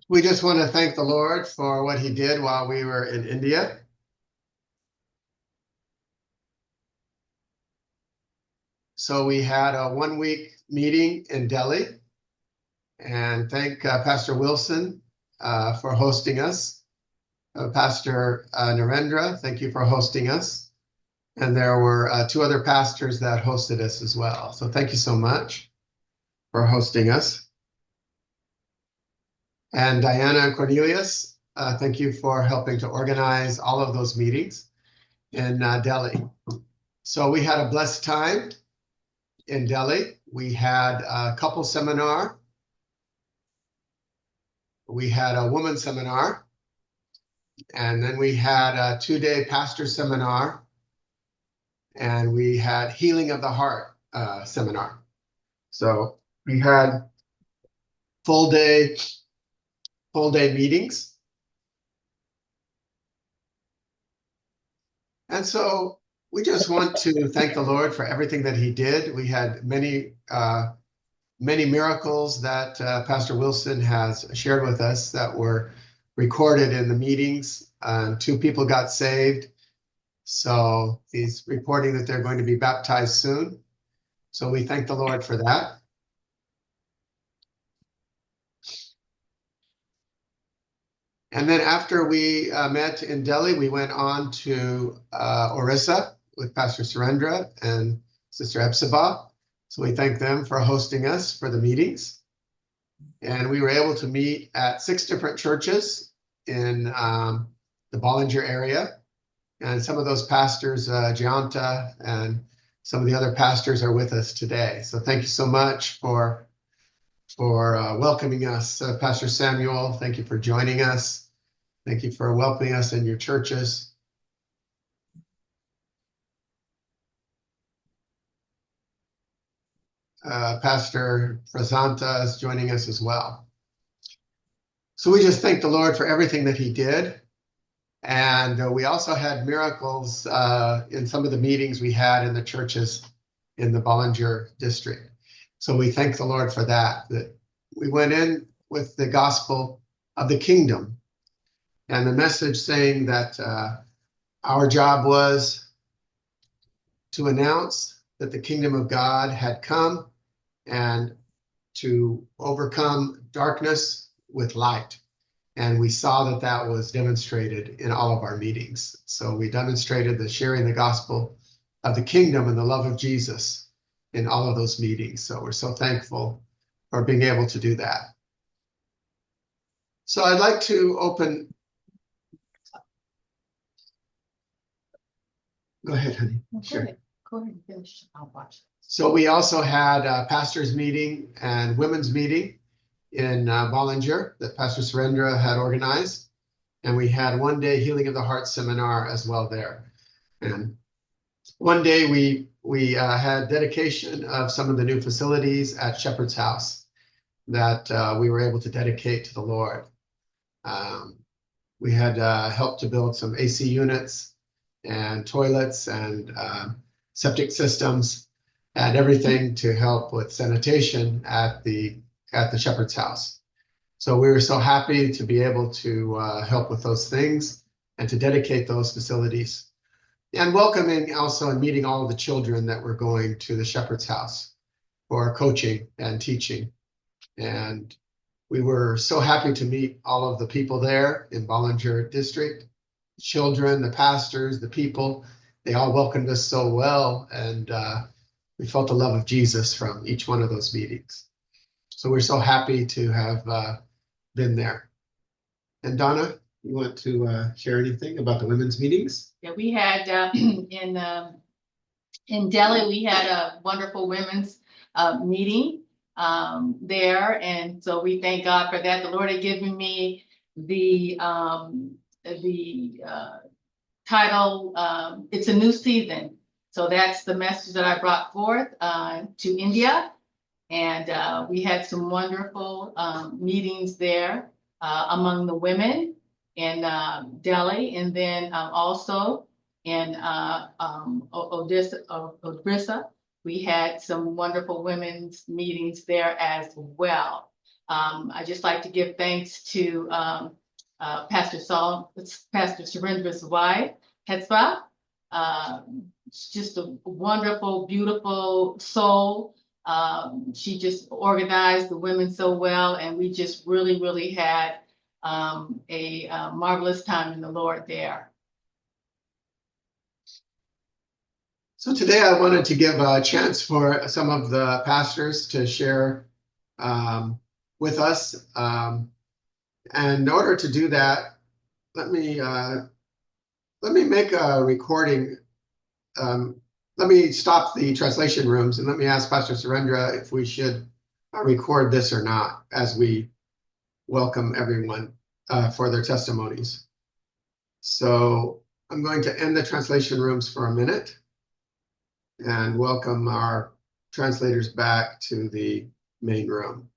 We just want to thank the Lord for what he did while we were in India. So we had a 1 week meeting in Delhi, and thank Pastor Wilson for hosting us. Pastor Narendra, thank you for hosting us. And there were two other pastors that hosted us as well. So thank you so much for hosting us. And Diana and Cornelius, thank you for helping to organize all of those meetings in Delhi. So we had a blessed time in Delhi. We had a couple seminar. We had a woman seminar. And then we had a 2-day pastor seminar. And we had healing of the heart seminar. So we had full day meetings. And so we just want to thank the Lord for everything that he did. We had many miracles that Pastor Wilson has shared with us that were recorded in the meetings. 2 people got saved. So he's reporting that they're going to be baptized soon. So we thank the Lord for that. And then after we met in Delhi, we went on to Orissa with Pastor Surendra and Sister Epsiba. So we thank them for hosting us for the meetings. And we were able to meet at 6 different churches in the Bollinger area. And some of those pastors, Gianta and some of the other pastors are with us today. So thank you so much for welcoming us. Pastor Samuel, thank you for joining us. Thank you for welcoming us in your churches. Pastor Prasanta is joining us as well. So we just thank the Lord for everything that he did. And we also had miracles in some of the meetings we had in the churches in the Bollinger district. So we thank the Lord for that we went in with the gospel of the kingdom and the message saying that our job was to announce that the kingdom of God had come and to overcome darkness with light. And we saw that that was demonstrated in all of our meetings. So we demonstrated the sharing the gospel of the kingdom and the love of Jesus in all of those meetings. So we're so thankful for being able to do that. So I'd like to open. Go ahead, honey. Sure. Go ahead and finish. I'll watch. So we also had a pastors meeting and women's meeting in Bollinger that Pastor Surendra had organized. And we had 1-day healing of the heart seminar as well there. And one day we had dedication of some of the new facilities at Shepherd's House that we were able to dedicate to the Lord. We had helped to build some AC units and toilets and septic systems and everything to help with sanitation at the Shepherd's House. So we were so happy to be able to help with those things and to dedicate those facilities. And welcoming also and meeting all of the children that were going to the Shepherd's House for coaching and teaching. And we were so happy to meet all of the people there in Bollinger District, children, the pastors, the people. They all welcomed us so well. And we felt the love of Jesus from each one of those meetings. So we're so happy to have been there. And Donna, you want to share anything about the women's meetings? Yeah, we had in Delhi, we had a wonderful women's meeting there, and so we thank God for that. The Lord had given me the title, "It's a New Season." So that's the message that I brought forth to India, and we had some wonderful meetings there among the women in Delhi, and then also in Odisha. We had some wonderful women's meetings there as well. I just like to give thanks to Pastor Surendra's wife, Hetzra. She's just a wonderful, beautiful soul. She just organized the women so well, and we just really, really had a marvelous time in the Lord there. So today I wanted to give a chance for some of the pastors to share with us. And in order to do that, let me make a recording. Let me stop the translation rooms and let me ask Pastor Surendra if we should record this or not as we welcome everyone for their testimonies. So I'm going to end the translation rooms for a minute and welcome our translators back to the main room.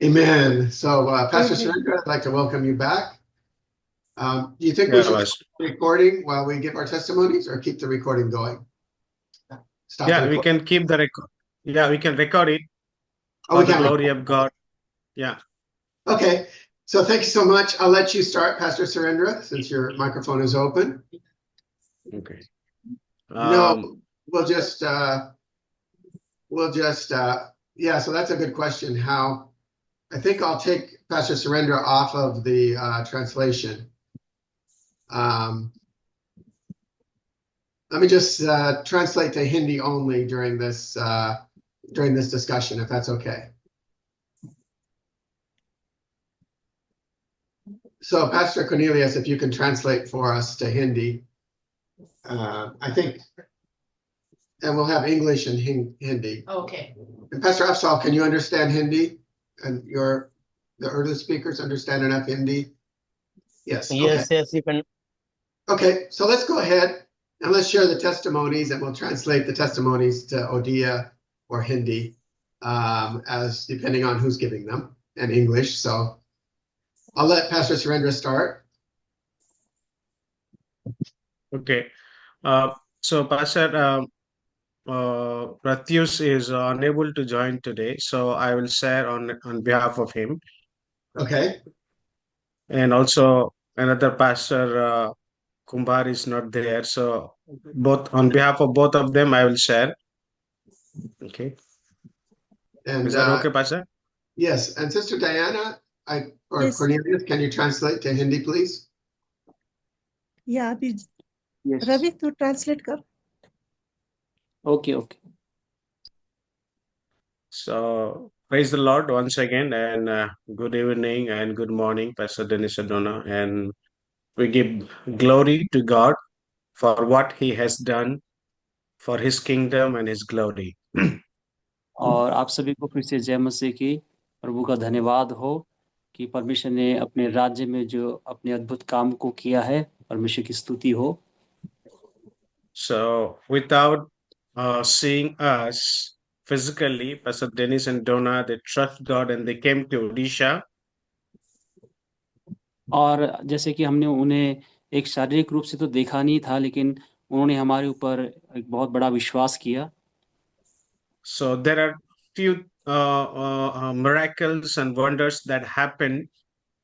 Amen. So, Pastor Surendra, I'd like to welcome you back. Do you think we should stop the recording while we give our testimonies, or keep the recording going? Stop we can keep the record. Yeah, we can record it. For the glory of God. Yeah. Okay. So thank you so much. I'll let you start, Pastor Surendra, since your microphone is open. Okay. No, we'll just, yeah, so that's a good question. How, I think I'll take Pastor Surendra off of the translation. Let me just translate to Hindi only during this discussion, if that's okay. So, Pastor Cornelius, if you can translate for us to Hindi, I think, and we'll have English and Hindi. Okay. And Pastor Afsal, can you understand Hindi? And the Urdu speakers understand enough Hindi? Yes. Yes, okay. yes, you can. Okay, so let's go ahead and let's share the testimonies, and we'll translate the testimonies to Odia or Hindi, as depending on who's giving them, and English. So I'll let Pastor Surendra start. Okay. So Pastor Pratyush is unable to join today, so I will share on behalf of him. Okay. And also another pastor, Kumbar, is not there, so both on behalf of both of them, I will share. Okay. And is that okay, Pastor? Yes. And Sister Diana, Yes. Cornelius, can you translate to Hindi, please? Yeah, अभी Yes. Ravi तू translate कर. Okay, okay. So praise the Lord once again, and good evening and good morning, Pastor Dennis Adona. And we give glory to God for what He has done for His kingdom and His glory. और आप सभी को फिर से जय मसीह की प्रभु का धन्यवाद हो कि परमेश्वर ने अपने राज्य में जो अपने अद्भुत काम को किया है, परमेश्वर की स्तुति हो. So without seeing us physically, Pastor Dennis and Donna, they trust God and they came to Odisha. और जैसे कि हमने उन्हें एक शारीरिक रूप से तो देखा नहीं था, लेकिन उन्होंने हमारे ऊपर एक बहुत बड़ा विश्वास किया. So there are few miracles and wonders that happened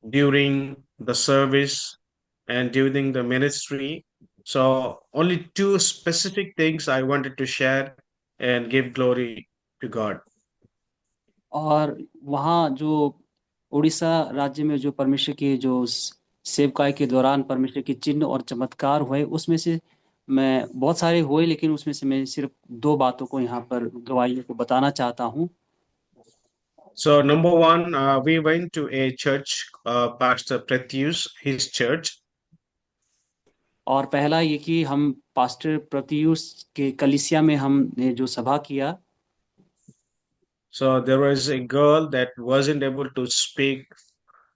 during the service and during the ministry. So only two specific things I wanted to share and give glory to God. और वहाँ जो उड़ीसा राज्य में जो परमेश्वर के जो सेवकाई के दौरान परमेश्वर के चिन्ह और चमत्कार हुए, उसमें से मैं बहुत सारे हुए, लेकिन उसमें से मैं सिर्फ दो बातों को यहाँ पर गवाहियों को बताना चाहता हूँ. So number one, we went to a church, Pastor Pratyush, his church. और पहला ये कि हम पास्टर प्रत्युष के कलीसिया में हमने जो सभा किया. So there was a girl that wasn't able to speak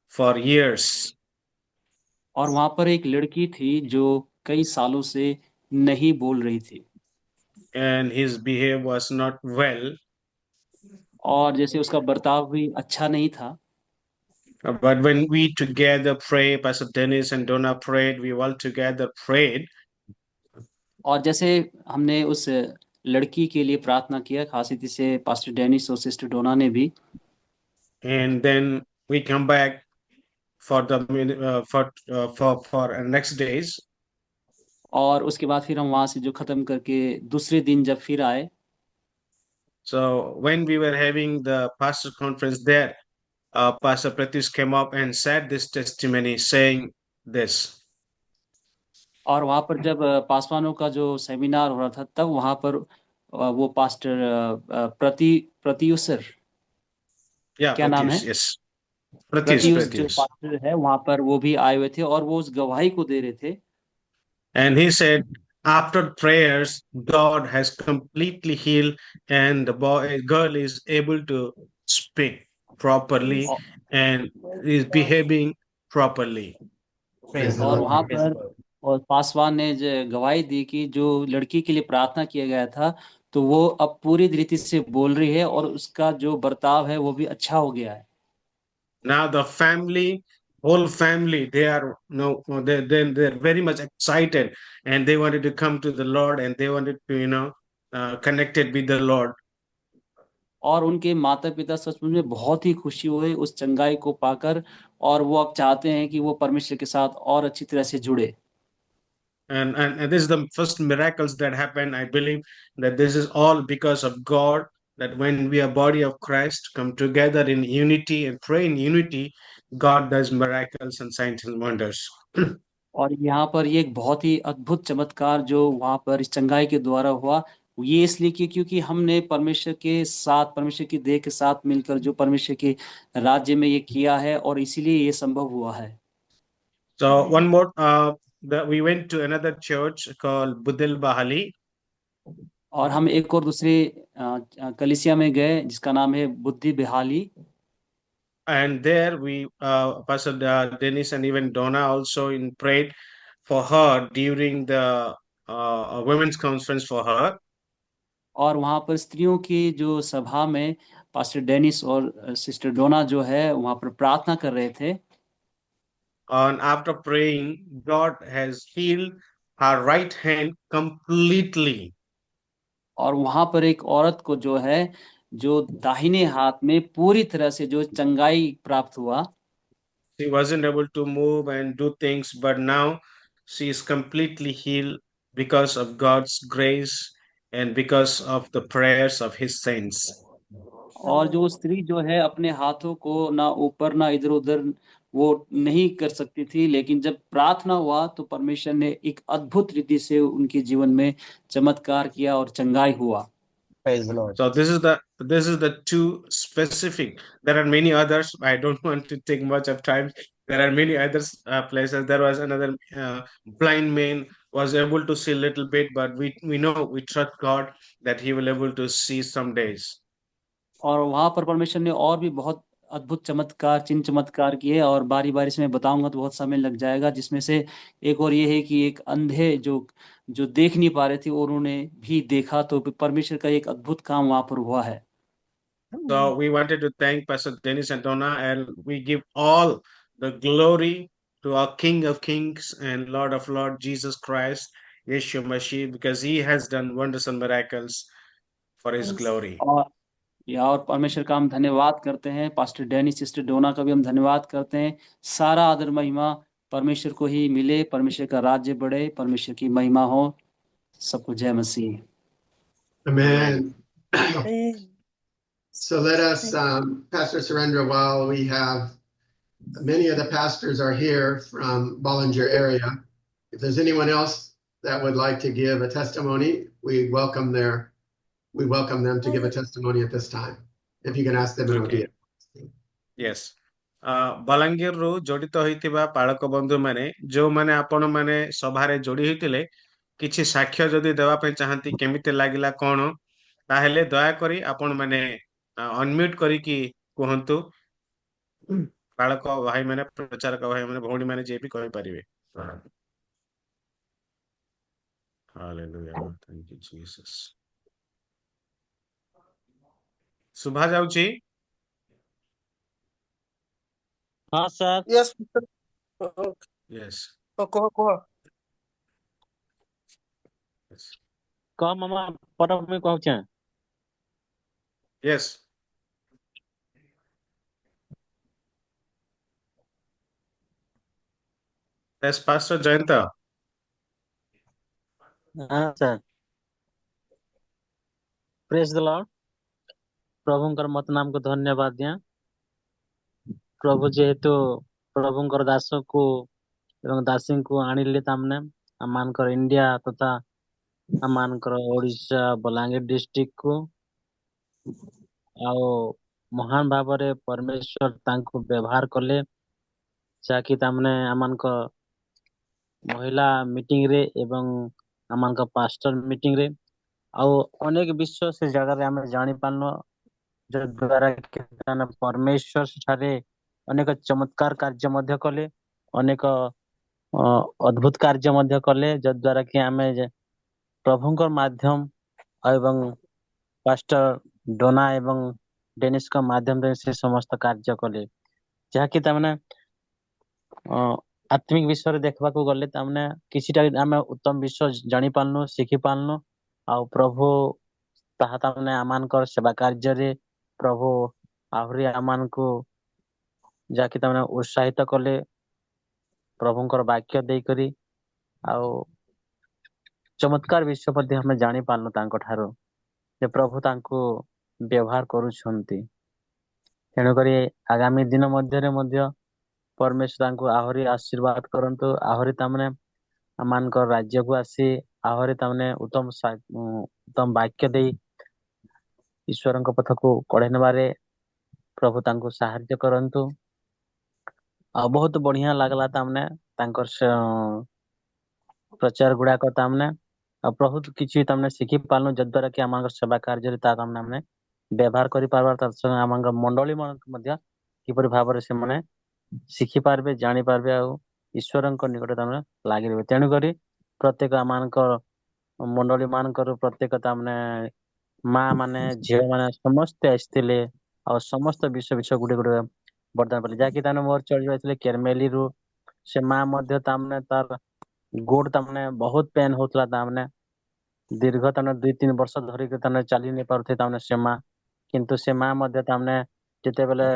for years. और वहाँ पर एक लड़की थी जो कई सालों से नहीं बोल रही थी. And his behavior was not well. और जैसे उसका बर्ताव भी अच्छा नहीं था. But when we together prayed, Pastor Dennis and Donna prayed, we all together prayed. और जैसे हमने उस लड़की के लिए प्रार्थना किया, खास रीति से पास्टर डेनिस और सिस्टर डोना ने भी, and then we come back for the for next days. और उसके बाद फिर हम वहां से जो खत्म करके दूसरे दिन जब फिर आए, So when we were having the pastor conference there, Pastor Pratyush came up and said this testimony, saying this. और वहां पर जब पासवानों का जो सेमिनार हो रहा था, तब वहां पर वो पास्टर प्रत्युषर, Yeah, क्या नाम है, Pratyush, yes. Pratyush, प्रत्युष जो Pratyush. पास्टर है वहां पर, वो भी आए हुए थे और वो उस गवाही को दे रहे थे। And he said, after prayers, God has completely healed, and the girl is able to speak properly और and is behaving properly. Praise the और Lord. वहां पर और पासवान ने जो गवाही दी कि जो लड़की के लिए प्रार्थना किया गया था, तो वो अब पूरी रीति से बोल रही है और उसका जो बर्ताव है वो भी अच्छा हो गया है। Now the family, whole family, they are no, they're very much excited, and they wanted to come to the Lord, and they wanted to connected with the Lord. और उनके माता पिता सचमुच में बहुत ही खुशी हुए उस चंगाई को पाकर, और वो अब चाहते हैं कि वो परमेश्वर के साथ और अच्छी तरह से जुड़े। And this is the first miracles that happen. I believe that this is all because of God. That when we are body of Christ come together in unity and pray in unity, God does miracles and signs and wonders. और यहाँ पर ये एक बहुत ही अद्भुत चमत्कार जो वहाँ पर इस चंगाई के द्वारा हुआ, ये इसलिए कि क्योंकि हमने परमेश्वर के साथ, परमेश्वर की देह के साथ मिलकर जो परमेश्वर के राज्य में ये किया है, और इसीलिए ये संभव हुआ है। So one more, we went to another church called Budil Bahali. और हम एक और दूसरे कलीसिया में गए जिसका नाम है बुद्धि बेहाली, And there we, Pastor Dennis and even Donna also in prayed for her during the women's conference for her. और वहाँ पर स्त्रियों की जो सभा में पास्टर डेनिस और सिस्टर डोना जो है वहाँ पर प्रार्थना कर रहे थे। And after praying, God has healed her right hand completely. और वहां पर एक औरत को जो है, जो दाहिने हाथ में पूरी तरह से जो चंगाई प्राप्त हुआ, She wasn't able to move and do things, but now she is completely healed because of God's grace and because of the prayers of His saints. और जो स्त्री जो है अपने हाथों को ना ऊपर ना इधर उधर वो नहीं कर सकती थी, लेकिन जब प्रार्थना हुआ तो परमेश्वर ने एक अद्भुत रीति से उनके जीवन में चमत्कार किया और चंगाई हुआ। Praise the Lord. So this is the two specific. There are many others. I don't want to take much of time. There are many other places. There was another blind man was able to see a little bit, but we know we trust God that he will able to see some days. और वहां पर परमेश्वर ने और भी बहुत अद्भुत चमत्कार, चिन्ह चमत्कार किए, और बारी बारी से मैं बताऊंगा तो बहुत समय लग जाएगा, जिसमें से एक और ये है कि एक अंधे जो जो देख नहीं पा रहे थे और उन्होंने भी देखा, तो परमेश्वर का एक अद्भुत काम वहां पर हुआ है। So we wanted to thank Pastor Dennis and Donna, and we give all the glory to our King of Kings and Lord of Lords, Jesus Christ, Yeshua Mashiach, because he has done wonders and miracles for his glory. और परमेश्वर का हम धन्यवाद करते हैं, pastor Danny sister डोना का भी हम धन्यवाद करते हैं। सारा आदर महिमा परमेश्वर को ही मिले, परमेश्वर का राज्य बढ़े, परमेश्वर की महिमा हो। सबको जय मसीह। Amen. Amen. So let us, Pastor Surendra, while we have many of the pastors are here from Bollinger area. If there's anyone else that would like to give a testimony, we welcome them to give a testimony at this time. If you can ask them in Okay. Odia. Yes. ବଲାଙ୍ଗୀରରୁ ଜଡ଼ିତ ହୋଇଥିବା ପାଳକ ବନ୍ଧୁମାନେ ଯୋଉମାନେ ଆପଣ ମାନେ ସଭାରେ ଯୋଡ଼ି ହୋଇଥିଲେ କିଛି ସାକ୍ଷ୍ୟ ଯଦି ଦେବା ପାଇଁ ଚାହାନ୍ତି କେମିତି ଲାଗିଲା କଣ, ତାହେଲେ ଦୟାକରି ଆପଣ ମାନେ ଅନମ୍ୟୁଟ କରିକି କୁହନ୍ତୁ। ପାଳକ ଭାଇ ମାନେ, ପ୍ରଚାରକ ଭାଇ ମାନେ, ଭଉଣୀ ମାନେ ଯିଏ ବି କହିପାରିବେ। Hallelujah. Thank you, Jesus. ଶୁଭା ଯାଉଛି? हाँ सर। Yes, Yes. kho. कह मामा परब में कहूँ Yes. Yes, Pastor Jayanta. हाँ सर प्रेज द लॉर्ड प्रभुଙ୍କର ମତ ନାମକୁ ଧନ୍ୟବାଦ ଦିଆ ପ୍ରଭୁ ଯେହେତୁ ପ୍ରଭୁଙ୍କର ଦାସକୁ ଏବଂ ଦାସୀଙ୍କୁ ଆଣିଲେ ତାମାନେ ଆମମାନଙ୍କର ଇଣ୍ଡିଆ ତଥା ଆମମାନଙ୍କର ଓଡ଼ିଶା ବଲାଙ୍ଗୀର ଡିଷ୍ଟ୍ରିକ୍ଟକୁ ଆଉ ମହାନ ଭାବରେ ପରମେଶ୍ୱର ତାଙ୍କୁ ବ୍ୟବହାର କଲେ ଯାହାକି ତାମାନେ ଆମମାନଙ୍କ ମହିଳା ମିଟିଂରେ ଏବଂ ଆମମାନଙ୍କ ପାଷ୍ଟର ମିଟିଂରେ ଆଉ ଅନେକ ବିଷୟ ସେ ଜାଗାରେ ଆମେ ଜାଣିପାରିଲୁ ଯଦ୍ୱାରା କି ତାମାନେ ପରମେଶ୍ୱର ସେଠାରେ ଅନେକ ଚମତ୍କାର କାର୍ଯ୍ୟ ମଧ୍ୟ କଲେ ଅନେକ ଅଦ୍ଭୁତ କାର୍ଯ୍ୟ ମଧ୍ୟ କଲେ ଯଦ୍ୱାରା କି ଆମେ ପ୍ରଭୁଙ୍କ ମାଧ୍ୟମ ଏବଂ ପାଷ୍ଟର ଡୋନା ଏବଂ ଡେନିସଙ୍କ ମାଧ୍ୟମରେ ସେ ସମସ୍ତ କାର୍ଯ୍ୟ କଲେ ଯାହାକି ତାମାନେ ଆତ୍ମିକ ବିଷୟରେ ଦେଖିବାକୁ ଗଲେ ତାମାନେ କିଛିଟା ଆମେ ଉତ୍ତମ ବିଷୟ ଜାଣିପାରିଲୁ ଶିଖିପାରିଲୁ ଆଉ ପ୍ରଭୁ ତାହା ତାମାନେ ଆମମାନଙ୍କର ସେବା କାର୍ଯ୍ୟରେ ପ୍ରଭୁ ଆହୁରି ଆମମାନଙ୍କୁ ଯାହାକି ତାମାନେ ଉତ୍ସାହିତ କଲେ ପ୍ରଭୁଙ୍କର ବାକ୍ୟ ଦେଇକରି ଆଉ ଚମତ୍କାର ବିଷୟ ମଧ୍ୟ ଆମେ ଜାଣିପାରିଲୁ ତାଙ୍କ ଠାରୁ ଯେ ପ୍ରଭୁ ତାଙ୍କୁ ବ୍ୟବହାର କରୁଛନ୍ତି ତେଣୁକରି ଆଗାମୀ ଦିନ ମଧ୍ୟରେ ମଧ୍ୟ ପରମେଶ୍ୱର ତାଙ୍କୁ ଆହୁରି ଆଶୀର୍ବାଦ କରନ୍ତୁ ଆହୁରି ତାମାନେ ଆମମାନଙ୍କ ରାଜ୍ୟକୁ ଆସି ଆହୁରି ତାମାନେ ଉତ୍ତମ ବାକ୍ୟ ଦେଇ ଈଶ୍ୱରଙ୍କ ପଥକୁ କଢେଇ ନେବାରେ ପ୍ରଭୁ ତାଙ୍କୁ ସାହାଯ୍ୟ କରନ୍ତୁ ଆଉ ବହୁତ ବଢିଆ ଲାଗିଲା ତାମାନେ ତାଙ୍କର ପ୍ରଚାର ଗୁଡାକ ତାମାନେ ଆଉ ବହୁତ କିଛି ତାମାନେ ଶିଖି ପାରିଲୁ ଯଦ୍ୱାରା କି ଆମମାନଙ୍କ ସେବା କାର୍ଯ୍ୟରେ ତା ତାମାନେ ଆମେ ବ୍ୟବହାର କରିପାରିବା ତା ସଙ୍ଗେ ଆମଙ୍କ ମଣ୍ଡଳୀ ମାନଙ୍କୁ ମଧ୍ୟ କିପରି ଭାବରେ ସେମାନେ ଶିଖିପାରିବେ ଜାଣିପାରିବେ ଆଉ ଈଶ୍ୱରଙ୍କ ନିକଟରେ ତାମାନେ ଲାଗି ରହିବେ ତେଣୁକରି ପ୍ରତ୍ୟେକ ଆମମାନଙ୍କ ମଣ୍ଡଳୀ ମାନଙ୍କର ପ୍ରତ୍ୟେକ ତାମାନେ ମା ମାନେ ଝିଅ ମାନେ ସମସ୍ତେ ଆସିଥିଲେ ଆଉ ସମସ୍ତ ବିଷୟ ଗୁଟେ ବର୍ତ୍ତମାନ ପଡିଲେ ଯାହାକି ତାମାନେ ମୋର ଚଳି ଯାଇଥିଲେ କେରମେଲିରୁ ସେ ମା ମଧ୍ୟ ତାମାନେ ତାର ଗୋଡ ତାମାନେ ବହୁତ ପେନ୍ ହଉଥିଲା ତାମାନେ ଦୀର୍ଘ ତାମାନେ 2-3 ବର୍ଷ ଧରିକି ତାମାନେ ଚାଲି ନେଇ ପାରୁଥିଲେ ତାମାନେ ସେ ମା କିନ୍ତୁ ସେ ମା ମଧ୍ୟ ତାମାନେ ଯେତେବେଳେ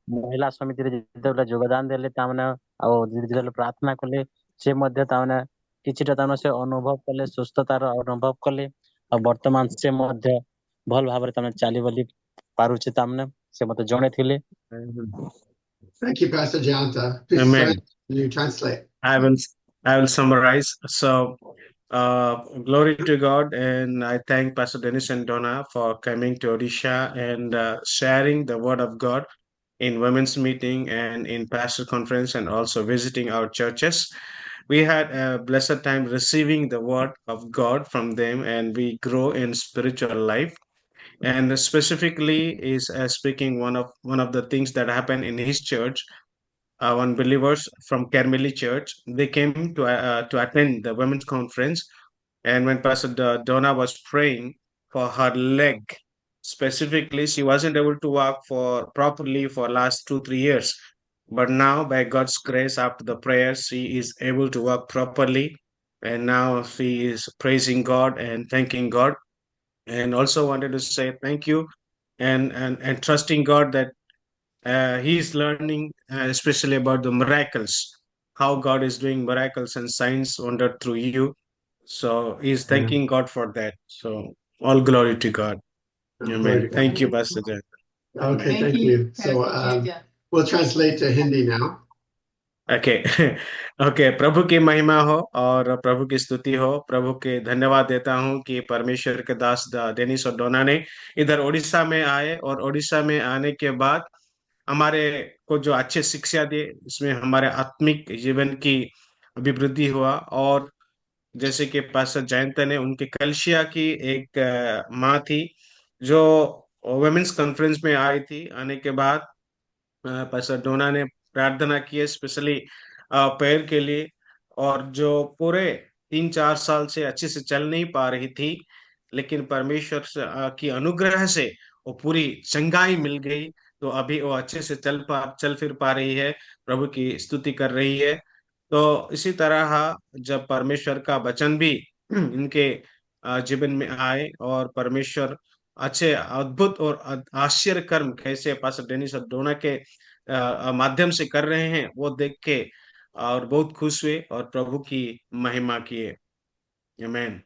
ମହିଳା ସମିତିରେ ଯେତେବେଳେ ଯୋଗଦାନ ଦେଲେ ତାମାନେ ଆଉ ଯେତେବେଳେ ପ୍ରାର୍ଥନା କଲେ ସେ ମଧ୍ୟ ତାମାନେ କିଛିଟା ତାମାନେ ସେ ଅନୁଭବ କଲେ ସୁସ୍ଥତାର ଅନୁଭବ କଲେ ଆଉ ବର୍ତ୍ତମାନ ସେ ମଧ୍ୟ ଭଲ ଭାବରେ ତାମାନେ ଚାଲି ବୋଲି ପାରୁଛି ତାମାନେ ସେ ମତେ ଜଣେଇଥିଲେ Thank you, Pastor Janta. Please, Amen. you translate. I will I will summarize. So, glory to God, and I thank Pastor Dennis and Donna for coming to Odisha and sharing the word of God in women's meeting and in pastor conference, and also visiting our churches. We had a blessed time receiving the word of God from them, and we grow in spiritual life. And specifically, is speaking one of the things that happened in his church. One believers from Carmeli Church, they came to attend the women's conference, and when Pastor Donna was praying for her leg, specifically, she wasn't able to walk for properly for last 2-3 years. But now, by God's grace, after the prayer, she is able to walk properly, and now she is praising God and thanking God. And also wanted to say thank you and trusting God that he's learning especially about the miracles, how God is doing miracles and signs wonder through you. So he's thanking God for that. So all glory to God. Glory to Amen. God. Thank you, Pastor Jack. Okay, thank you. So we'll translate to Hindi now. Okay okay प्रभु की महिमा हो और प्रभु की स्तुति हो प्रभु के धन्यवाद देता हूँ कि परमेश्वर के दास डेनिस और डोना ने इधर उड़ीसा में आए और उड़ीसा में आने के बाद हमारे को जो अच्छे शिक्षा दिए इसमें हमारे आत्मिक जीवन की अभिवृद्धि हुआ और जैसे कि पास्टर जयंत ने उनके कलशिया की एक माँ थी जो वुमेन्स कॉन्फ्रेंस में आई थी आने के बाद पास्टर डोना ने प्रार्थना की है स्पेशली पैर के लिए और जो पूरे 3-4 साल से अच्छे से चल नहीं पा रही थी लेकिन परमेश्वर की अनुग्रह से वो पूरी चंगाई मिल गई तो अभी वो अच्छे से चल फिर पा रही है प्रभु की स्तुति कर रही है तो इसी तरह जब परमेश्वर का वचन भी इनके जीवन में आए और परमेश्वर अच्छे अद्भुत और आश्चर्य कर्म कैसे पास्टर डेनिस डोना के माध्यम से कर रहे हैं वो देख के और बहुत खुश हुए और प्रभु की महिमा किए। आमेन।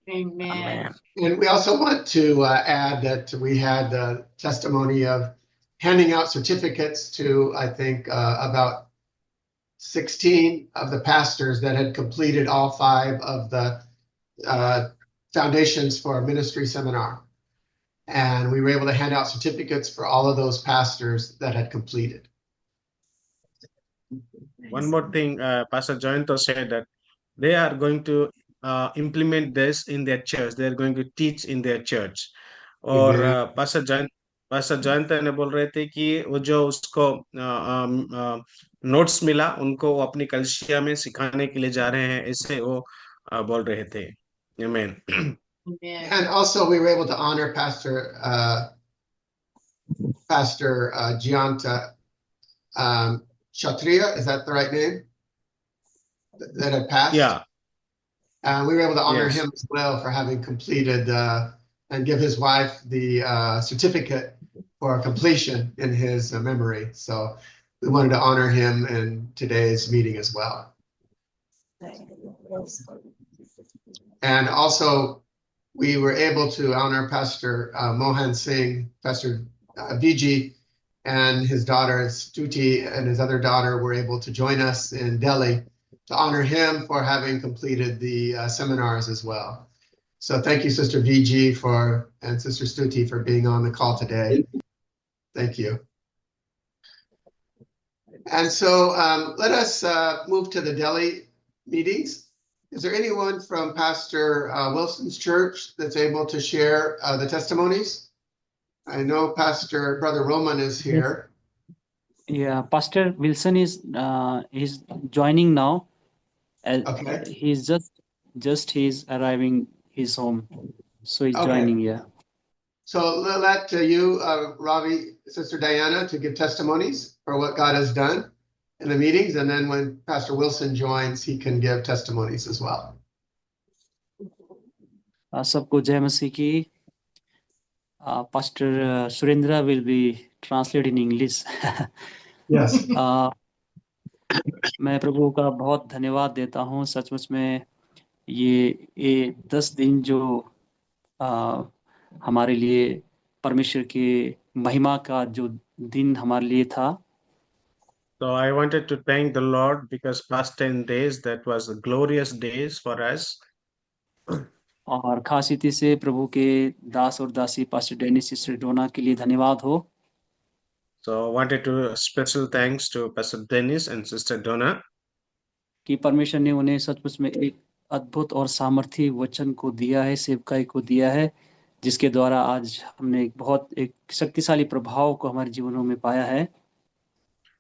Amen. Amen. And we also want to add that we had the testimony of handing out certificates to, I think, about 16 of the pastors that had completed all 5 of the Foundations for Ministry seminar. And we were able to hand out certificates for all of those pastors that had completed. One more thing, Pastor Joyanto said that they are going to implement this in their church. They are going to teach in their church. और Amen. Pastor Jayant ने बोल रहे थे कि वो जो उसको notes मिला उनको वो अपनी कलीसिया में सिखाने के लिए जा रहे हैं, ऐसे वो बोल रहे थे। आमेन। Amen. And also we were able to honor Pastor Gianta Kshatriya, is that the right name? That had passed? Yeah. We were able to honor Yes. him as well for having completed and give his wife the certificate for completion in his memory. So we wanted to honor him in today's meeting as well. And also, we were able to honor Pastor Mohan Singh, Pastor Viji, and his daughter Stuti and his other daughter were able to join us in Delhi to honor him for having completed the seminars as well. So thank you, Sister Viji, and Sister Stuti for being on the call today. Thank you. And so let us move to the Delhi meetings. Is there anyone from Pastor Wilson's church that's able to share the testimonies? I know Pastor Brother Roman is here. Yeah, Pastor Wilson is joining now. Okay. He's just he's arriving his home, so he's Okay. joining. Yeah. So let you, Ravi, Sister Diana, to give testimonies for what God has done in the meetings. And then when Pastor Wilson joins, he can give testimonies as well. सबको जय मसीह की. Pastor Surendra will be translated in English. Yes. मैं प्रभु का बहुत धन्यवाद देता हूँ. सचमुच में ये 10 दिन जो हमारे लिए परमेश्वर के महिमा का जो दिन हमारे लिए था. So I wanted to thank the Lord because past 10 days that was glorious days for us. और खास रीति से प्रभु के दास और दासी पास्टर डेनिस सिस्टर डोना के लिए धन्यवाद हो. So I wanted to special thanks to Pastor Dennis and Sister Donna. कि परमेश्वर ने उन्हें सचमुच में एक अद्भुत और सामर्थी वचन को दिया है, सेवकाई को दिया है, जिसके द्वारा आज हमने एक शक्तिशाली प्रभाव को हमारे जीवनों में पाया है.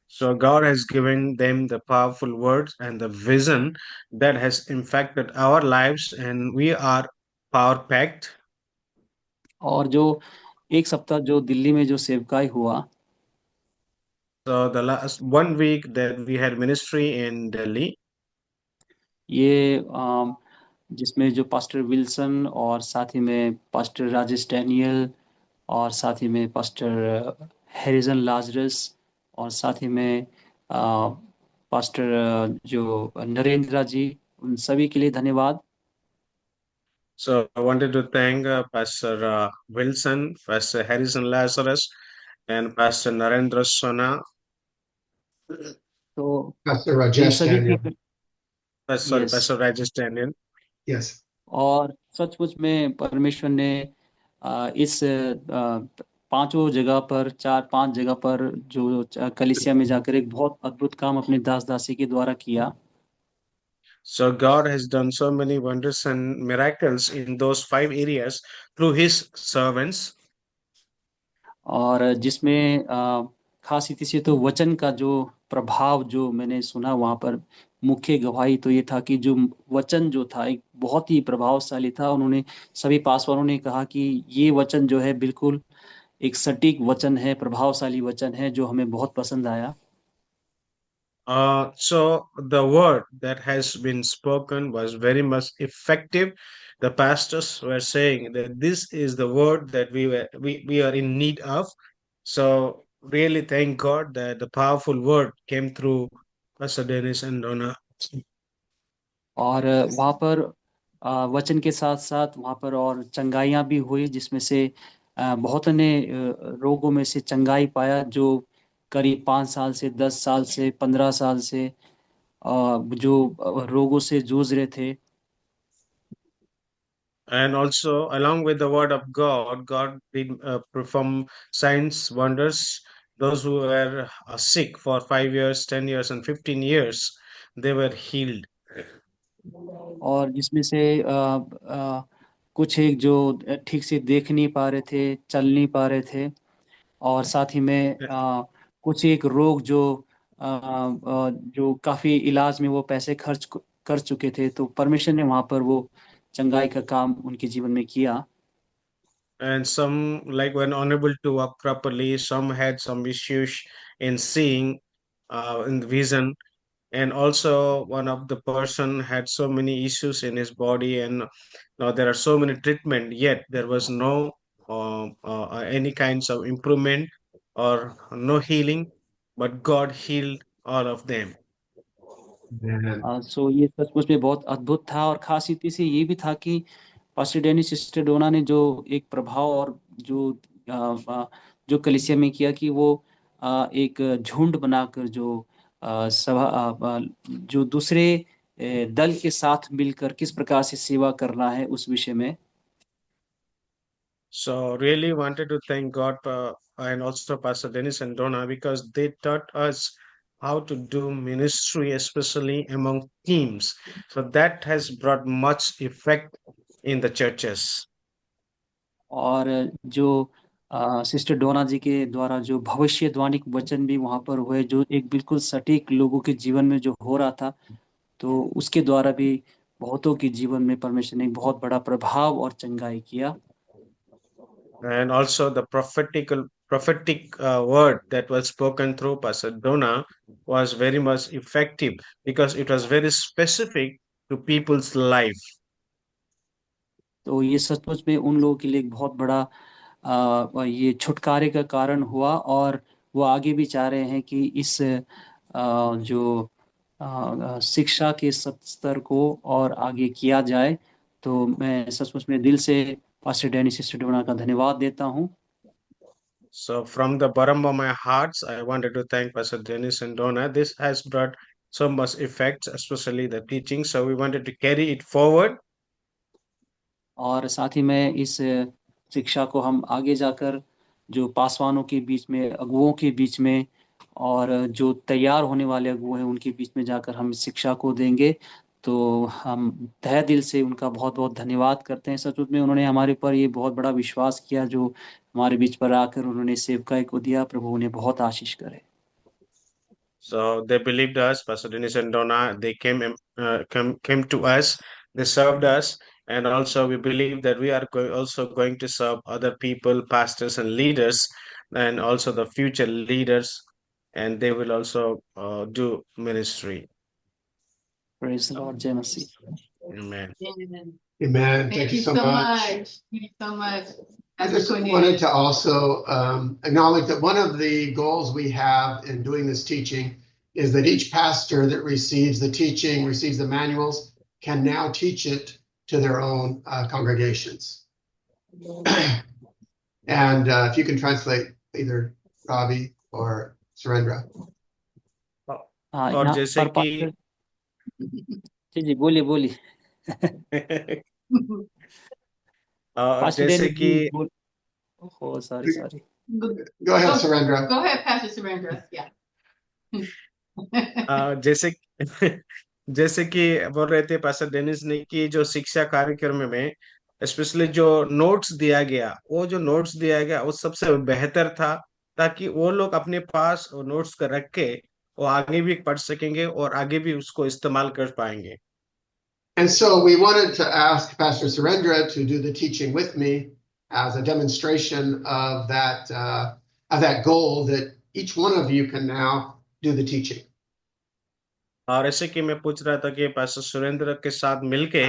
So God has given them the powerful words and the vision that has impacted our lives, and we are power packed. और जो एक सप्ताह जो दिल्ली में जो सेवकाई हुआ, So the last 1 week that we had ministry in Delhi, ये जिसमें जो पास्टर विल्सन और साथ ही में पास्टर राजेश डैनियल और साथ ही में पास्टर हैरिसन लाजरस और साथ ही में पास्टर जो नरेंद्र जी, उन सभी के लिए धन्यवाद. so I wanted to thank Pastor Wilson, Pastor Harrison Lazarus, and Pastor Narendra Sona. तो Pastor इन Rajesh सभी Daniel. के Sorry, Yes. Pastor Rajesh Daniel. Yes. और सचमुच में परमेश्वर ने इस 5 जगह पर 4-5 जगह पर जो कलीसिया में जाकर एक बहुत अद्भुत काम अपने दास दासी के द्वारा किया. So God has done so many wonders and miracles in those 5 areas through His servants. और जिसमें खास रीति से तो वचन का जो प्रभाव जो मैंने सुना वहाँ पर, मुख्य गवाही तो ये था कि जो वचन जो था एक बहुत ही प्रभावशाली था. उन्होंने सभी पासवानों ने कहा कि ये वचन जो है बिल्कुल एक सटीक वचन है, प्रभावशाली वचन है, जो हमें बहुत पसंद आया. So the word that has been spoken was very much effective. The pastors were saying that this is the word that we are in need of. So really thank God that the powerful word came through Pastor Dennis and Donna. और वहाँ पर वचन के साथ साथ वहाँ पर और चंगाइयाँ भी हुई, जिसमें से बहुत ने रोगों में से चंगाई पाया, जो करीब 5 साल से 10 साल से 15 साल से जो रोगों से जूझ रहे थे. And also, along with the word of God, God did perform signs, wonders. Those who were sick for 5 years, 10 years, and 15 years, they were healed. और जिसमें से कुछ एक जो ठीक से देख नहीं पा रहे थे, चल नहीं पा रहे थे, और साथ ही में कुछ एक रोग जो काफी इलाज में वो पैसे खर्च कर चुके थे, तो परमेश्वर ने वहां पर वो चंगाई का काम उनके जीवन में किया. And some, like, were unable to walk properly. Some had some issues in seeing, in the vision. And also, one of the person had so many issues in his body, and now there are so many treatment. Yet there was no any kinds of improvement or no healing, but God healed all of them. सो ये सचमुच में बहुत अद्भुत था, और खास रीति से ये भी था कि पास्टर डेनिस सिस्टर डोना ने जो एक प्रभाव और जो कलीसिया में किया, कि वो एक झुंड बनाकर जो दूसरे दल के साथ मिलकर किस प्रकार से सेवा करना है उस विषय में. So really wanted to thank God and also Pastor Dennis and Donna, because they taught us how to do ministry, especially among teams. So that has brought much effect in the churches. और जो sister डोना जी के द्वारा जो भविष्यवाणी वचन भी वहां पर हुए, जो एक बिल्कुल सटीक लोगों के जीवन में जो हो रहा था, तो उसके द्वारा भी बहुतों के जीवन में परमेश्वर ने बहुत बड़ा प्रभाव और चंगाई किया. And also the prophetic word that was spoken through Pastor Donna was very much effective, because it was very specific to people's life. तो ये सचमुच में उन लोगों के लिए एक बहुत बड़ा ये छुटकारे का कारण हुआ, और वो आगे भी चाह रहे हैं कि इस जो शिक्षा के स्तर को और आगे किया जाए. तो मैं सचमुच में दिल से पास्टर डेनिस सिस्टर डोना का धन्यवाद देता हूँ. So from the bottom of my hearts, I wanted to thank Pastor Dennis and Donna. This has brought so much effect, especially the teaching. So we wanted to carry it forward. और साथ ही में इस शिक्षा को हम आगे जाकर जो पासवानों के बीच में, अगुओं के बीच में, और जो तैयार होने वाले अगुए हैं उनके बीच में जाकर हम इस शिक्षा को देंगे. तो हम तहे दिल से उनका बहुत बहुत धन्यवाद करते हैं. सचमुच में उन्होंने हमारे ऊपर ये बहुत बड़ा विश्वास किया, जो हमारे बीच पर आकर उन्होंने सेवकाई को दिया. प्रभु उन्हें बहुत आशीष करे. So they believed us, Pastor Dennis and Donna. They came to us. They served us, and also we believe that we are also going to serve other people, pastors and leaders, and also the future leaders, and they will also do ministry. Praise the Lord. Jai Masih. Amen. Amen. Thank you so much. Thank you so much. I just wanted to also acknowledge that one of the goals we have in doing this teaching is that each pastor that receives the teaching, receives the manuals, can now teach it to their own congregations. And if you can translate either Ravi or Surendra. और जैसे कि जी बोलिए. जैसे कि Oh, sorry. Go ahead, Surendra. Go ahead, Pastor Surendra. Yeah. जैसे कि बोल रहे थे पास्टर डेनिस ने कि जो शिक्षा कार्यक्रम में स्पेशली जो नोट्स दिया गया, वो जो नोट्स दिया गया वो सबसे बेहतर था, ताकि वो लोग अपने पास वो नोट्स को रख के वो आगे भी पढ़ सकेंगे और आगे भी उसको इस्तेमाल कर पाएंगे. And so we wanted to ask Pastor Surendra to do the teaching with me as a demonstration of that goal, that each one of you can now do the teaching. और ऐसे कि मैं पूछ रहा था कि पास्टर सुरेंद्र के साथ मिलके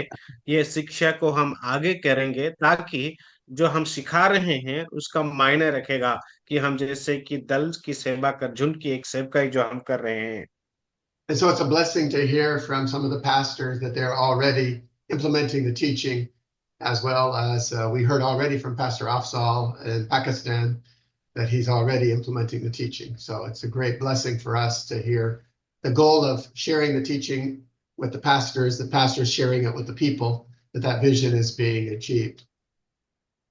ये शिक्षा को हम आगे करेंगे, ताकि जो हम सिखा रहे हैं उसका मायने रखेगा, कि हम जैसे कि दल की सेवा कर, झुंड की एक सेवकाई जो हम कर रहे हैं। And so it's a blessing to hear from some of the pastors that they're already implementing the teaching, as well as we heard already from Pastor Afzal in Pakistan that he's already implementing the teaching. So it's a great blessing for us to hear the goal of sharing the teaching with the pastors sharing it with the people, that vision is being achieved.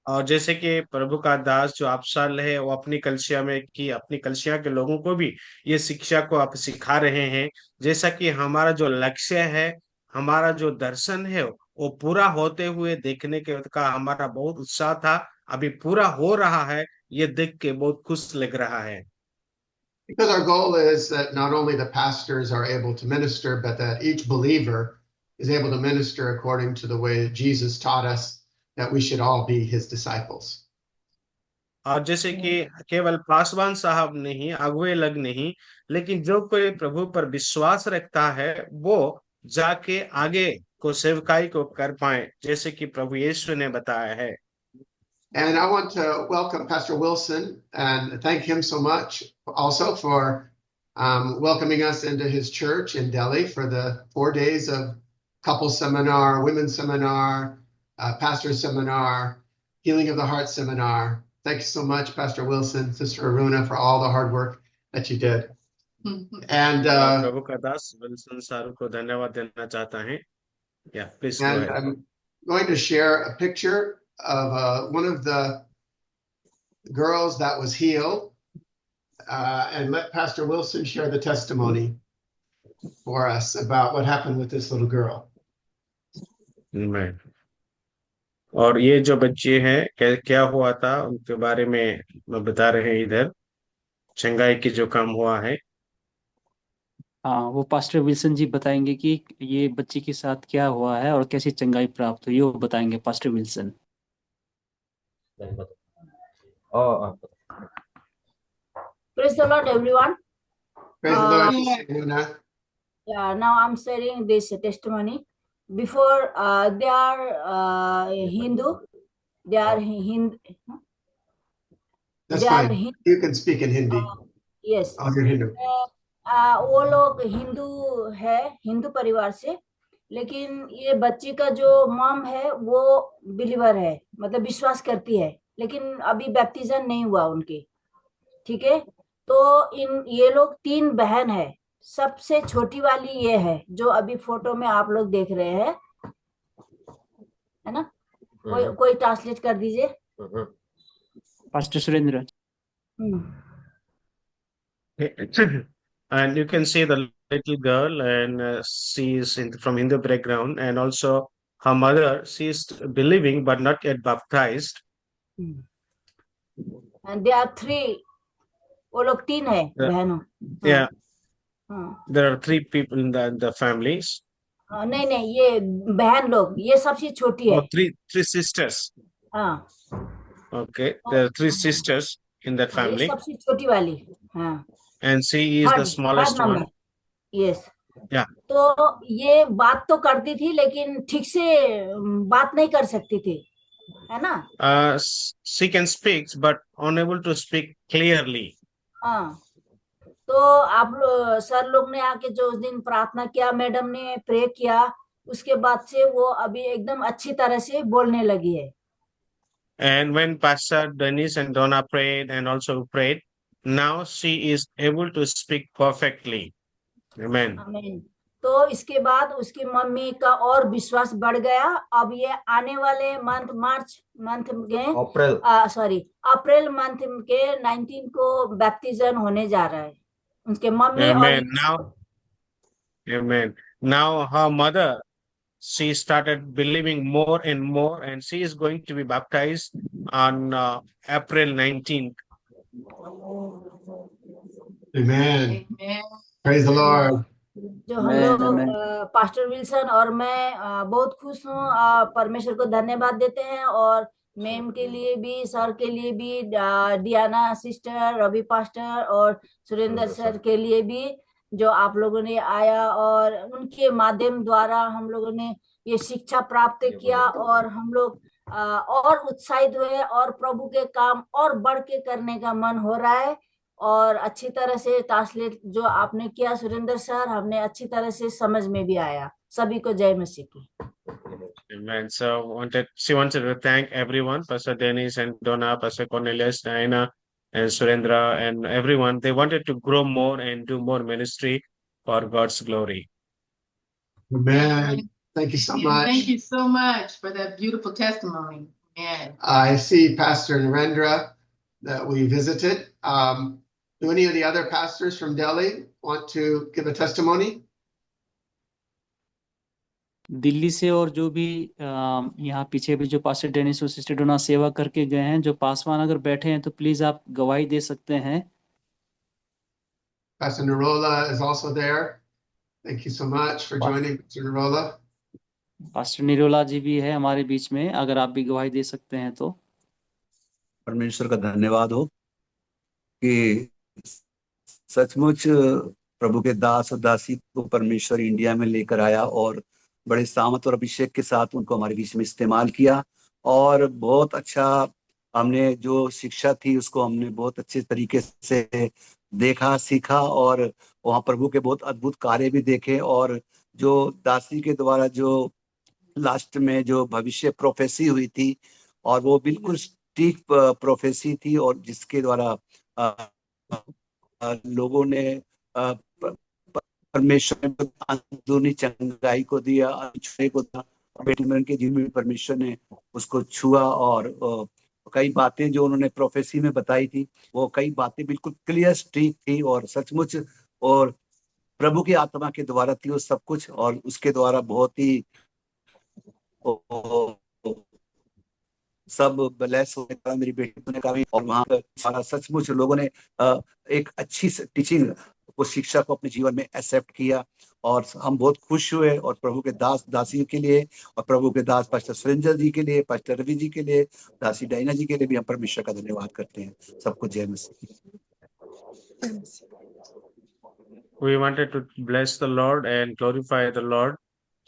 और जैसे कि प्रभु का दास जो अफसल है, वो अपनी कलिसिया में की अपनी कलिसिया के लोगों को भी ये शिक्षा को आप सिखा रहे हैं। जैसा कि हमारा जो लक्ष्य है, हमारा जो दर्शन है, वो पूरा होते हुए देखने के का हमारा बहुत उत्साह था। अभी पूरा हो रहा है, ये देख के बहुत खुश लग रहा है। Because our goal is that not only the pastors are able to minister, but that each believer is able to minister according to the way that Jesus taught us that we should all be his disciples. और जैसे कि केवल पासवान साहब नहीं, अगुवे लग नहीं, लेकिन जो कोई प्रभु पर विश्वास रखता है, वो जाके आगे को सेवकाई को कर पाए, जैसे कि प्रभु यीशु ने बताया है। And I want to welcome Pastor Wilson and thank him so much also for welcoming us into his church in Delhi for the 4 days of couple seminar, women's seminar, pastor seminar, healing of the heart seminar. Thank you so much, Pastor Wilson, Sister Aruna, for all the hard work that you did. And प्रभु का दास Wilson सारू को धन्यवाद देना चाहता है। Yeah, please go ahead. I'm going to share a picture of one of the girls that was healed, and let Pastor Wilson share the testimony for us about what happened with this little girl. Amen. और ये जो बच्चे हैं, क्या हुआ था उनके बारे में बता रहे हैं इधर, चंगाई की जो काम हुआ है। हाँ, वो पास्टर विल्सन जी बताएंगे कि ये बच्ची के साथ क्या हुआ है और कैसी चंगाई प्राप्त हुई, वो बताएंगे pastor Wilson. Praise the Lord, everyone. Praise the Lord, Sister Aruna. Yeah, now I'm sharing this testimony. Before, they are Hindu. They are Hindu. That's They are fine. Hindu. You can speak in Hindi. Yes. Oh, you're Hindu. वो लोग हिंदू है, हिंदू परिवार से, लेकिन ये बच्ची का जो मॉम है वो बिलीवर है, मतलब विश्वास करती है, लेकिन अभी बैप्टिज्म नहीं हुआ उनके। ठीक है, तो ये लोग 3 बहन है, सबसे छोटी वाली ये है जो अभी फोटो में आप लोग देख रहे हैं, है ना? कोई ट्रांसलेट कर दीजिए। Pastor Surendra. And you can see the little girl, and she is from Hindu background, and also her mother, she is believing but not yet baptized. And there are 3, वो लोग 3 है बहनों। Yeah, there are 3 people in the families. नहीं, ये बहन लोग, ये सबसे छोटी है। Oh, three sisters. हाँ, Okay, there are 3 sisters in that ये family, सबसे छोटी वाली। हाँ, and she is the smallest third one. Number. Yes. Yeah. तो ये बात तो करती थी, लेकिन ठीक से बात नहीं कर सकती थी, है ना? She can speak but unable to speak clearly. हाँ, तो आप सर लोग ने आके जो उस दिन प्रार्थना किया, मैडम ने प्रे किया, उसके बाद से वो अभी एकदम अच्छी तरह से बोलने लगी है। And when Pastor Dennis and Donna prayed and also prayed, now she is able to speak perfectly. Amen. आमीन। तो इसके बाद उसकी मम्मी का और विश्वास बढ़ गया। अब ये आने वाले मार्च मंथ के अप्रैल मंथ के 19 को बैप्टिज्म होने जा रहा है उनके mummy. Amen. Amen. Now her mother, she started believing more and more, and she is going to be baptized on April 19th. Amen. Praise the Lord. जो हम लोग पास्टर विल्सन और मैं बहुत खुश हूँ, परमेश्वर को धन्यवाद देते हैं, और मैम के लिए भी, सर के लिए भी, डियाना सिस्टर, रवि पास्टर और सुरेंद्र सर के लिए भी जो आप लोगों ने आया और उनके माध्यम द्वारा हम लोगों ने ये शिक्षा प्राप्त किया और हम लोग और उत्साहित हुए और प्रभु के काम और बढ़ के करने का मन हो रहा है। और अच्छी तरह से ट्रांसलेट जो आपने किया सुरेंद्र सर, हमने अच्छी तरह से समझ में भी आया। सभी को जय मसीह की। Amen. She wanted to thank everyone, Pastor Dennis and Donna, Pastor Cornelius, Diana, and Surendra, and everyone. They wanted to grow more and do more ministry for God's glory. Amen. Thank you so And much. thank you so much for that beautiful testimony. And I see Pastor Narendra that we visited. Do any of the other pastors from Delhi want to give a testimony? Delhi से और जो भी यहाँ पीछे भी जो pastor Dennis और sister डोना सेवा करके गए हैं, जो पासवान अगर बैठे हैं तो प्लीज आप गवाही दे सकते हैं। Pastor Narola is also there. Thank you so much for joining, Pastor Narola. Pastor Narola ji भी है हमारे बीच में, अगर आप भी गवाही दे सकते हैं तो। परमेश्वर का धन्यवाद हो कि सचमुच प्रभु के दास और दासी को परमेश्वर इंडिया में लेकर आया और बड़े सामत और अभिषेक के साथ उनको हमारे बीच में इस्तेमाल किया। और बहुत अच्छा हमने जो शिक्षा थी उसको हमने बहुत अच्छे तरीके से देखा, सीखा और वहाँ प्रभु के बहुत अद्भुत कार्य भी देखे। और जो दासी के द्वारा जो लास्ट में जो भविष्य प्रोफेसी हुई थी और वो बिल्कुल ठीक प्रोफेसी थी और जिसके द्वारा लोगों ने परमेश्वर ने अंदरूनी चंगाई को दिया, छुए को दिया, बेटी के जीवन में परमेश्वर ने उसको छुआ। और कई बातें जो उन्होंने प्रोफेसी में बताई थी वो कई बातें बिल्कुल क्लियर ठीक थी और सचमुच और प्रभु की आत्मा के द्वारा थी वो सब कुछ। और उसके द्वारा बहुत ही सब ब्लेस होने का मेरी बेटी ने कहा भी। और वहां पर सारा सचमुच लोगों ने एक अच्छी टीचिंग को शिक्षा को अपने जीवन में एक्सेप्ट किया और हम बहुत खुश हुए। और प्रभु के दास दासियों के लिए और प्रभु के दास पास्टर सुरेंद्र जी के लिए, पास्टर रवि जी के लिए, दासी डायना जी के लिए भी हम परमेश्वर का धन्यवाद करते हैं। सबको जय मसीह। We wanted to bless the Lord and glorify the Lord.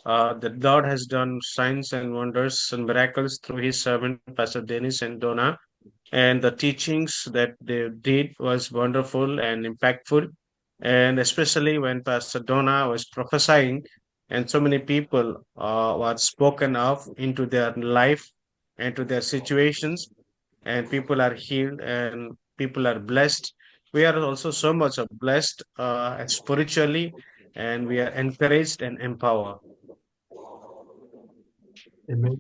That God has done signs and wonders and miracles through his servant, Pastor Dennis and Donna. And the teachings that they did was wonderful and impactful. And especially when Pastor Donna was prophesying, and so many people were spoken of into their life and to their situations, and people are healed and people are blessed. We are also so much blessed spiritually, and we are encouraged and empowered. Amen.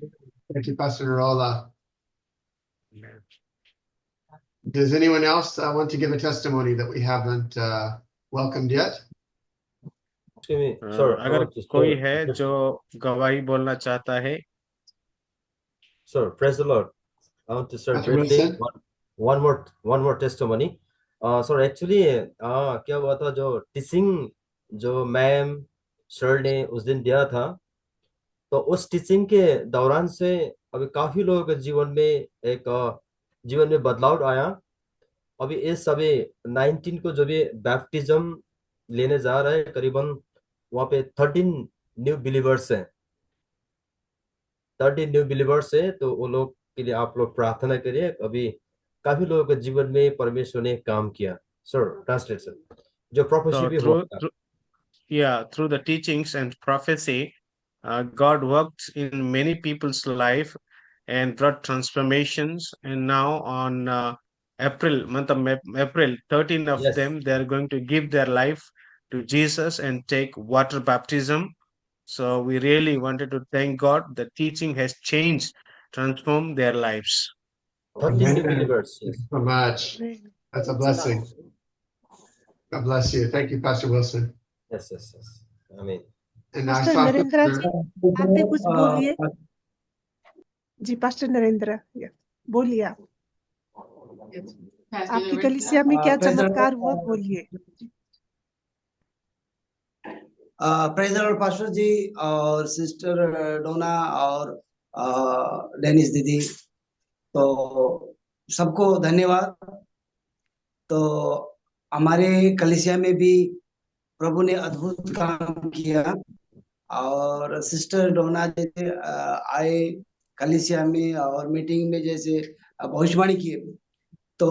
Thank you, Pastor Narola. Does anyone else want to give a testimony that we haven't welcomed yet? अगर कोई है जो गवाही बोलना चाहता है। Sir, praise the Lord. I want to share Pastor briefly Wilson? one more testimony. Sir, actually क्या हुआ था, जो टीचिंग जो मैम सर ने उस दिन दिया था, तो उस टीचिंग के दौरान से अभी काफी लोगों के जीवन में बदलाव आया। अभी इस सभी 19 को जो भी बैप्टिज्म लेने जा रहा है, करीबन वहाँ पे 13 न्यू बिलीवर्स हैं। 13 न्यू बिलीवर्स है, तो वो लोग के लिए आप लोग प्रार्थना करिए। अभी काफी लोगों के जीवन में परमेश्वर ने काम किया। सर, ट्रांसलेशन जो प्रोफेसी भी हुआ था। Through the teachings and prophecy, God worked in many people's life and brought transformations. And now on month of April, 13 of them, they are going to give their life to Jesus and take water baptism. So we really wanted to thank God. The teaching has changed, transformed their lives. 13 new believers. Thank you so much. That's a blessing. God bless you. Thank you, Pastor Wilson. Yes. Amen. And I pastor saw Narendra ji, आप भी कुछ बोलिए। जी pastor Narendra, बोलिए आप। आपकी कलीसिया में क्या चमत्कार हुआ, बोलिए। प्रेज द लॉर्ड पास्टर जी और सिस्टर डोना और डेनिस दीदी, तो सबको धन्यवाद। तो हमारे कलीसिया में भी प्रभु ने अद्भुत काम किया। और सिस्टर डोना जैसे आए कलीसिया में और मीटिंग में जैसे भविष्यवाणी किए, तो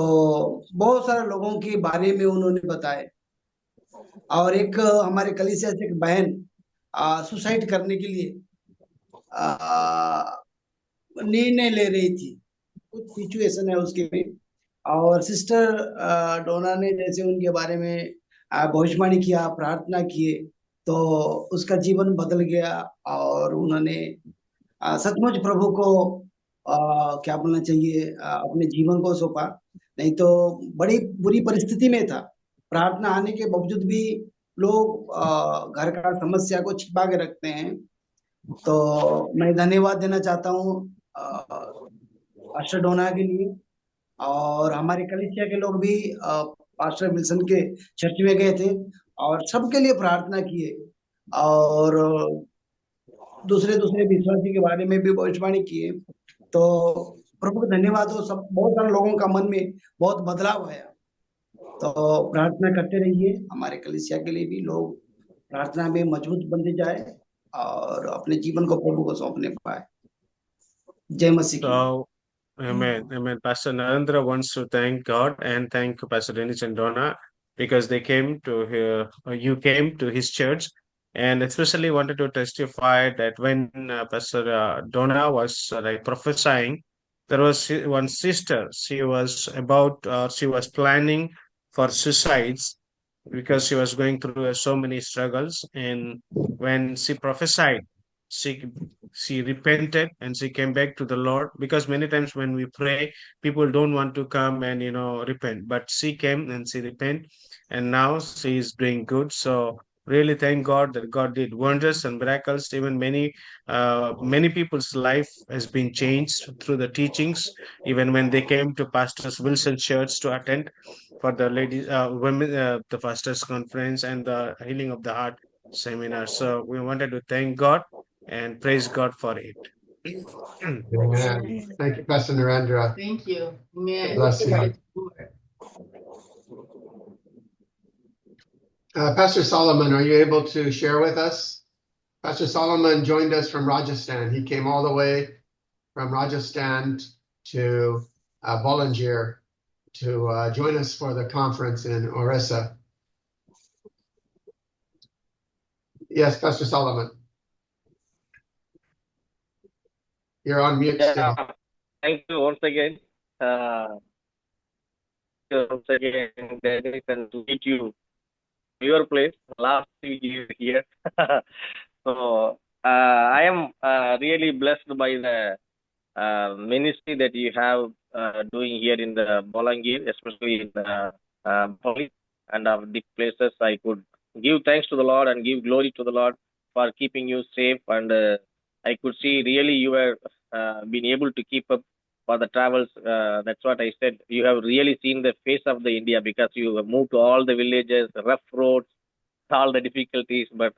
बहुत सारे लोगों के बारे में उन्होंने बताए। और एक हमारे कलीसिया से एक बहन सुसाइड करने के लिए निर्णय ले रही थी, कुछ सिचुएशन है उसके भी। और सिस्टर डोना ने जैसे उनके बारे में भविष्यवाणी किया, प्रार्थना किए, तो उसका जीवन बदल गया। और उन्होंने सचमुच प्रभु को क्या बोलना चाहिए, अपने जीवन को सौंपा। नहीं तो बड़ी बुरी परिस्थिति में था, प्रार्थना आने के बावजूद भी लोग घर का समस्या को छिपा के रखते हैं। तो मैं धन्यवाद देना चाहता हूँ पास्टर डोना के लिए। और हमारे कलीसिया के लोग भी पास्टर विल्सन के चर्च में गए थे और सबके लिए प्रार्थना किए। और दूसरे दूसरे विश्वासी के बारे में भी भविष्यवाणी किए। तो प्रभु को धन्यवाद हो, सब बहुत सारे लोगों का मन में बहुत बदलाव आया। तो प्रार्थना करते रहिए, हमारे कलीसिया के लिए भी लोग प्रार्थना में मजबूत बनते जाए और अपने जीवन को प्रभु को सौंपने पाए। जय मसीह की। So, Amen. Amen. Pastor Narendra wants to thank God and thank Pastor Dennis and Donna because they came to here, you came to his church, and especially wanted to testify that when Pastor Donna was like prophesying, there was one sister. She was planning for suicides because she was going through so many struggles, and when she prophesied, she she repented and she came back to the Lord, because many times when we pray, people don't want to come and repent, but she came and she repent, and now she is doing good. So really thank God that God did wonders and miracles. Even many people's life has been changed through the teachings, even when they came to Pastors Wilson Church to attend for the ladies women the pastors conference and the healing of the heart seminar. So we wanted to thank God and praise God for it. Amen. Thank you, Pastor Narendra. Thank you. Amen. Bless you. Praise the Lord. Pastor Solomon, are you able to share with us? Pastor Solomon joined us from Rajasthan. He came all the way from Rajasthan to Bollinger to join us for the conference in Orissa. Yes, Pastor Solomon. You're on mute still. Thank you once again. Once again, Dennis, and to meet you, your place, last 3 years here. So I am really blessed by the ministry that you have doing here in the Bolangir, especially in Bali and the places. I could give thanks to the Lord and give glory to the Lord for keeping you safe. And I could see really you were been able to keep up for the travels. That's what I said. You have really seen the face of the India, because you have moved to all the villages, rough roads, all the difficulties, but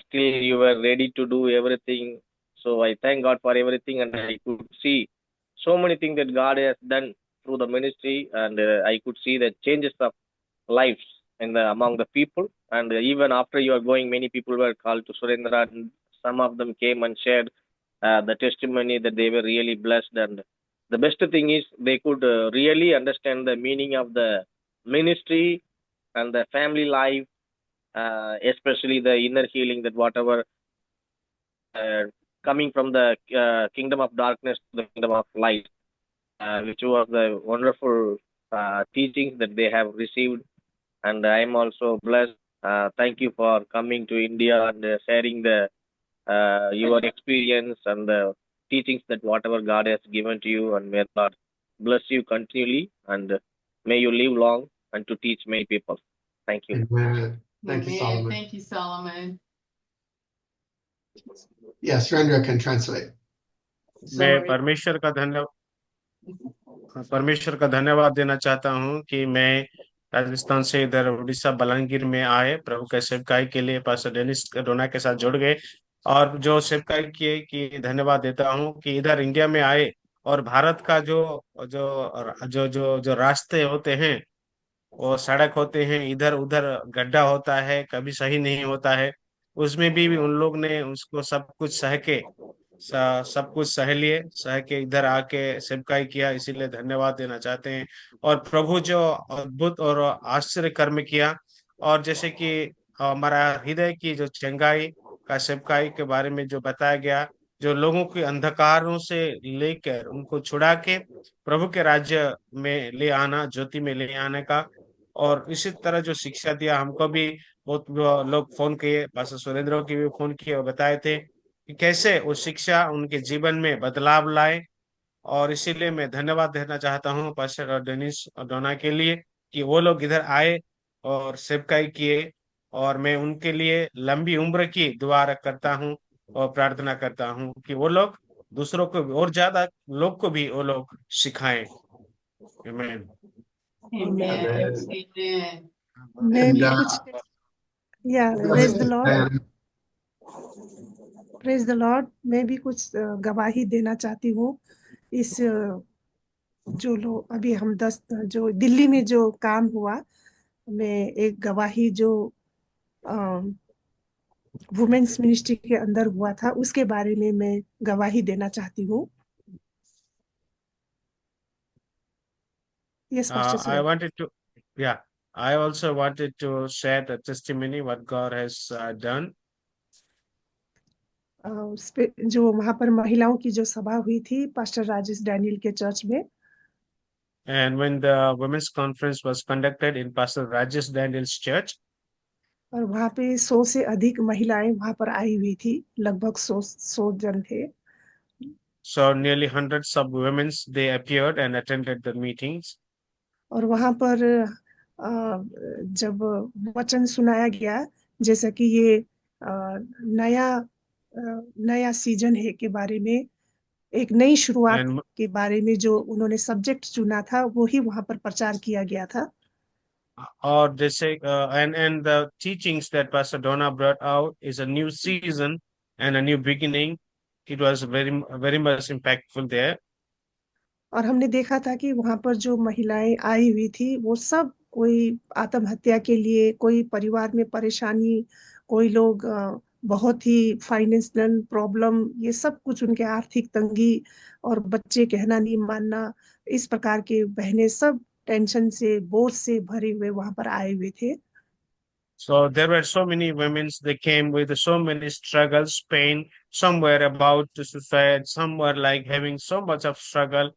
still you were ready to do everything. So I thank God for everything, and I could see so many things that God has done through the ministry, and I could see the changes of lives among the people. And even after you are going, many people were called to Surendra, and some of them came and shared the testimony that they were really blessed. And the best thing is they could really understand the meaning of the ministry and the family life, especially the inner healing, that whatever coming from the kingdom of darkness to the kingdom of light, which was the wonderful teachings that they have received. And I am also blessed. Thank you for coming to India and sharing your experience and the teachings that whatever God has given to you. And may God bless you continually, and may you live long and to teach many people. Thank you. Amen. Thank you, Amen. Solomon. Thank you, Solomon. Yes, Surendra can translate. मैं Sorry. परमेश्वर का धन्यवाद देना चाहता हूँ कि मैं राजस्थान से इधर उड़ीसा बलांगीर में आए, प्रभु के सेवकाई के लिए पास्टर डेनिस डोना के साथ जुड़ गए, और जो सेवकाई किए कि धन्यवाद देता हूँ कि इधर इंडिया में आए, और भारत का जो जो जो जो जो रास्ते होते हैं वो सड़क होते हैं, इधर उधर गड्ढा होता है, कभी सही नहीं होता है, उसमें भी उन लोग ने उसको सब कुछ सह के सब कुछ सह लिए, सह के इधर आके सेवकाई किया, इसीलिए धन्यवाद देना चाहते हैं। और प्रभु जो अद्भुत और आश्चर्य कर्म किया, और जैसे कि हमारा हृदय की जो चंगाई का सेवकाई के बारे में जो बताया गया, जो लोगों के अंधकारों से लेकर उनको छुड़ा के प्रभु के राज्य में ले आना, ज्योति में ले आने का। और इसी तरह जो शिक्षा दिया हमको भी, बहुत लोग फोन किए, पास्टर सुरेंद्र की भी फोन किए और बताए थे कि कैसे वो शिक्षा उनके जीवन में बदलाव लाए। और इसीलिए मैं धन्यवाद देना चाहता हूँ पास्टर डेनिस डोना के लिए कि वो लोग इधर आए और सेवकाई किए, और मैं उनके लिए लंबी उम्र की दुआ करता हूँ और प्रार्थना करता हूँ कि वो लोग दूसरों को और ज्यादा लोग को भी वो लोग सिखाएं। आमीन। Amen. Amen. Amen. मैं भी And कुछ या go praise the ahead, Lord, Diane. Praise the Lord. मैं भी कुछ गवाही देना चाहती हूँ। इस जो लोग अभी हम 10 जो दिल्ली में जो काम हुआ, मैं एक गवाही जो वुमेन्स मिनिस्ट्री के अंदर हुआ था उसके बारे में मैं गवाही देना चाहती हूँ। Yes pastor I Surendra. wanted to, yeah, I also wanted to share the testimony what God has done. जो वहां पर महिलाओं की जो सभा हुई थी पास्टर राजेश डैनियल के चर्च में, And when the women's conference was conducted in Pastor Rajesh Daniel's church, और वहां पे 100 से अधिक महिलाएं वहां पर आई हुई थी, लगभग 100 जन थे। so nearly hundreds of women they appeared and attended the meetings. और वहां पर जब वचन सुनाया गया, जैसा कि ये नया नया सीजन है के बारे में, एक नई शुरुआत And के बारे में जो उन्होंने सब्जेक्ट चुना था वो ही वहां पर प्रचार किया गया था। or they say and the teachings that Pastor Donna brought out is a new season and a new beginning. It was very much impactful there. और हमने देखा था कि वहां पर जो महिलाएं आई हुई थी वो सब कोई आत्महत्या के लिए, कोई परिवार में परेशानी, कोई लोग बहुत ही फाइनेंशियल प्रॉब्लम, ये सब कुछ उनके आर्थिक तंगी और बच्चे कहना नहीं मानना, इस प्रकार के बहनें सब टेंशन से, बोझ से भरे हुए वहां पर आए हुए थे। So there were so many women, they came with so many struggles, pain. Some were about to suicide, some were like having so much of struggle,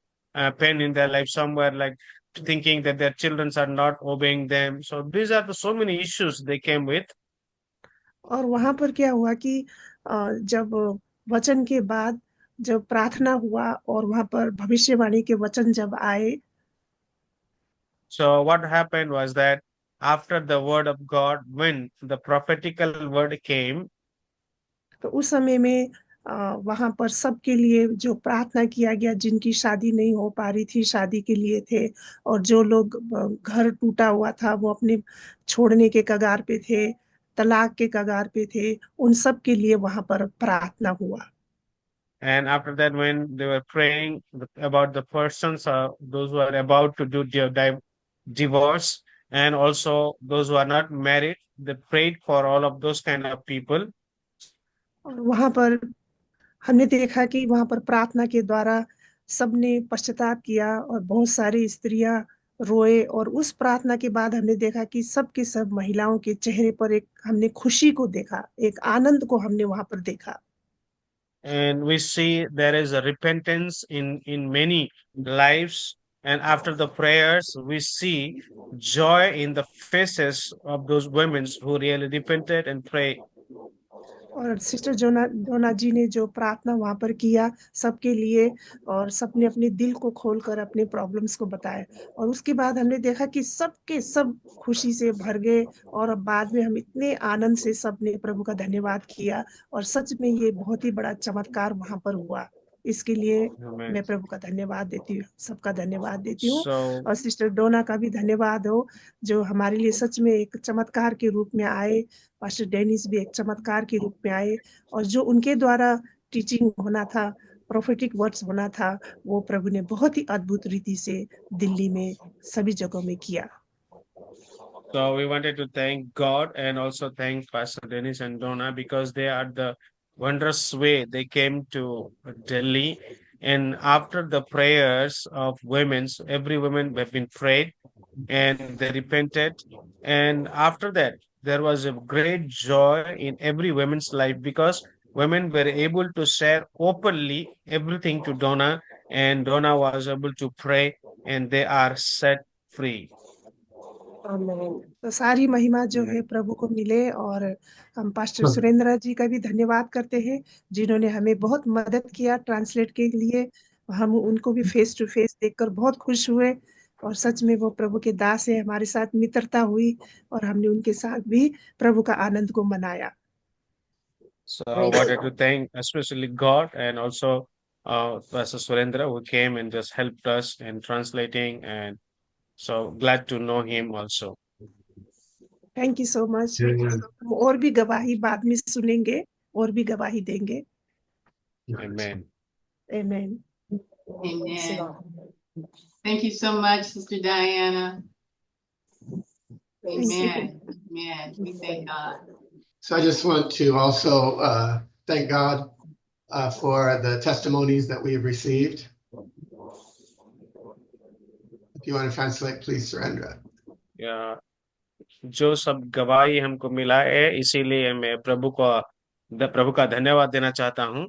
pain in their life. Some were like thinking that their children are not obeying them. So these are the so many issues they came with. और वहां पर क्या हुआ कि जब वचन के बाद जब प्रार्थना हुआ और वहां पर भविष्यवाणी के वचन जब आए, So what happened was that after the word of God, when the prophetical word came, तो उस समय में वहां पर सबके लिए जो प्रार्थना किया गया, जिनकी शादी नहीं हो पा रही थी शादी के लिए थे, और जो लोग घर टूटा हुआ था वो अपने छोड़ने के कगार पे थे, तलाक के कगार पे थे, उन सब के लिए वहां पर प्रार्थना हुआ। and after that, when they were praying about the persons, those who are about to do divorce, and also those who are not married, they prayed for all of those kind of people. और वहां पर हमने देखा कि वहां पर प्रार्थना के द्वारा सबने पश्चाताप किया और बहुत सारी स्त्रियां रोए, और उस प्रार्थना के बाद हमने देखा कि सब के सब महिलाओं के चेहरे पर एक हमने खुशी को देखा, एक आनंद को हमने वहां पर देखा। And we see there is a repentance in many lives, and after the prayers we see joy in the faces of those women who really repented and prayed. और सिस्टर डोना जी ने जो प्रार्थना वहां पर किया सबके लिए, और सबने अपने दिल को खोलकर अपने प्रॉब्लम्स को बताया, और उसके बाद हमने देखा कि सबके सब खुशी से भर गए, और बाद में हम इतने आनंद से सबने प्रभु का धन्यवाद किया, और सच में ये बहुत ही बड़ा चमत्कार वहां पर हुआ। इसके लिए Amen. मैं प्रभु का धन्यवाद देती हूँ, सबका धन्यवाद देती हूँ। So और सिस्टर डोना का भी धन्यवाद हो, जो हमारे लिए सच में एक चमत्कार के रूप में आए। पास्टर डेनिस भी एक चमत्कार के रूप में आए, और जो उनके द्वारा टीचिंग होना था, प्रोफेटिक वर्ड्स होना था, वो प्रभु ने बहुत ही अद्भुत रीति से दिल्ली में सभी जगहों में किया। So we wanted to thank God and also thank Pastor Dennis and Donna because they are the wondrous way they came to Delhi. And after the prayers of women, every woman have been prayed and they repented. And after that, there was a great joy in every woman's life because women were able to share openly everything to Donna, and Donna was able to pray, and they are set free. तो सारी महिमा जो है प्रभु को मिले। और हम pastor Surendra जी का भी धन्यवाद करते हैं जिन्होंने हमें बहुत मदद किया ट्रांसलेट के लिए। हम उनको भी फेस टू फेस देखकर बहुत खुश हुए और सच में वो प्रभु के दास है। हमारे साथ मित्रता हुई और हमने उनके साथ भी प्रभु का आनंद को मनाया। So I wanted to thank especially God and also Pastor Surendra who came and just helped us in translating, and so glad to know him also. Thank you so much. हम और भी गवाही बाद में सुनेंगे और भी गवाही देंगे। Amen. Amen. Amen. Thank you so much, Sister Diana. Amen. Amen. We thank God. So I just want to also thank God for the testimonies that we have received. If you want to translate, please, Surendra. Yeah. जो सब गवाही हमको मिला है, इसीलिए मैं प्रभु का धन्यवाद देना चाहता हूँ।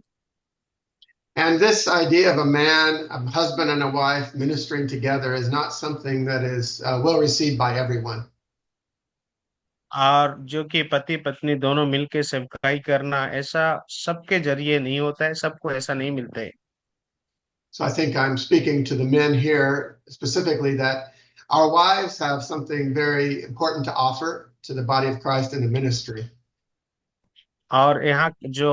And this idea of a man, a husband and a wife ministering together is not something that is well received by everyone. और जो कि पति पत्नी दोनों मिलके सेवकाई करना, ऐसा सबके जरिए नहीं होता है, सबको ऐसा नहीं मिलता है। So I think I'm speaking to the men here specifically that our wives have something very important to offer to the body of Christ in the ministry. और यहाँ जो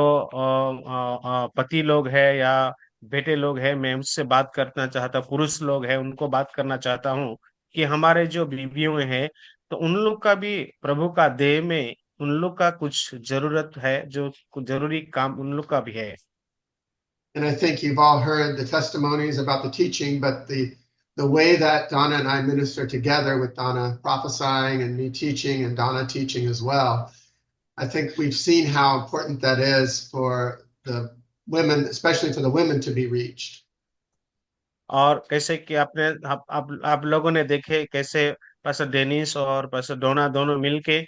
पति लोग हैं या बेटे लोग हैं, मैं उससे बात करना चाहता, पुरुष लोग हैं उनको बात करना चाहता हूँ कि हमारे जो बीवियों हैं, तो उन लोग का भी प्रभु का देह में उन लोग का कुछ जरूरत है, जो कुछ जरूरी काम उन लोग का भी है। And I think you've all heard the testimonies about the teaching, but the way that Donna and I minister together, with Donna prophesying and me teaching and Donna teaching as well, I think we've seen how important that is for the women, especially for the women, to be reached. और कैसे कि आप लोगों ने देखे कैसे pastor Dennis और pastor डोना दोनों मिलके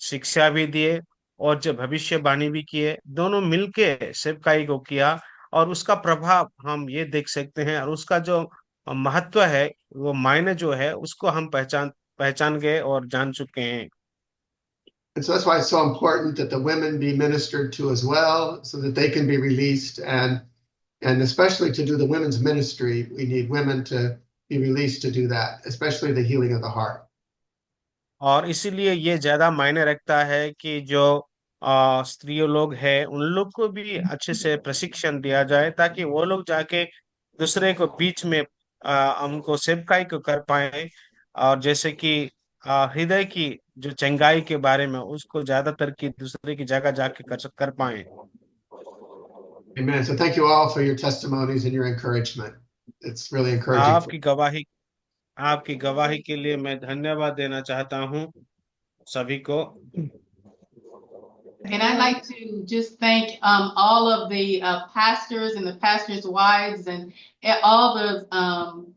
शिक्षा भी दिए और जो भविष्यवाणी भी किए, दोनों मिलके सेवकाई को किया, और उसका प्रभाव हम ये देख सकते हैं, और उसका जो महत्व है, वो मायने जो है, उसको हम पहचान गए और जान चुके हैं। And so that's why it's so important that the women be ministered to as well, so that they can be released. And especially to do the women's ministry, we need women to be released to do that, especially the healing of the heart. और इसीलिए ये ज्यादा मायने रखता है कि जो स्त्रियों लोग हैं उन लोग को भी अच्छे से प्रशिक्षण दिया जाए, ताकि वो लोग जाके दूसरे को बीच में हमको सेवकाई को कर पाए, और जैसे कि हृदय की जो चंगाई के बारे में उसको ज्यादातर की दूसरे की जगह जाके कर पाए। Amen. So thank you all for your testimonies and your encouragement. It's really encouraging. आपकी गवाही के लिए मैं धन्यवाद देना चाहता हूँ सभी को। And I'd like to just thank all of the pastors and the pastors' wives and all the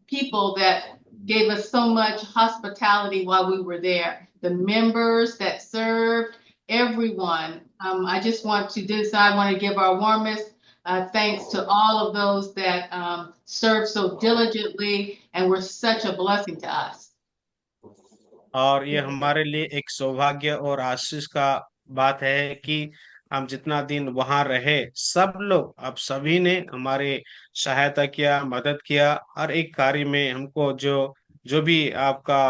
people that gave us so much hospitality while we were there. The members that served, everyone. I just want to, Dennis and I want to give our warmest thanks to all of those that served so diligently and were such a blessing to us. और ये हमारे लिए एक सौभाग्य और आशीष का बात है कि हम जितना दिन वहां रहे, सब लोग, आप सभी ने हमारे सहायता किया, मदद किया, और एक कार्य में हमको जो भी आपका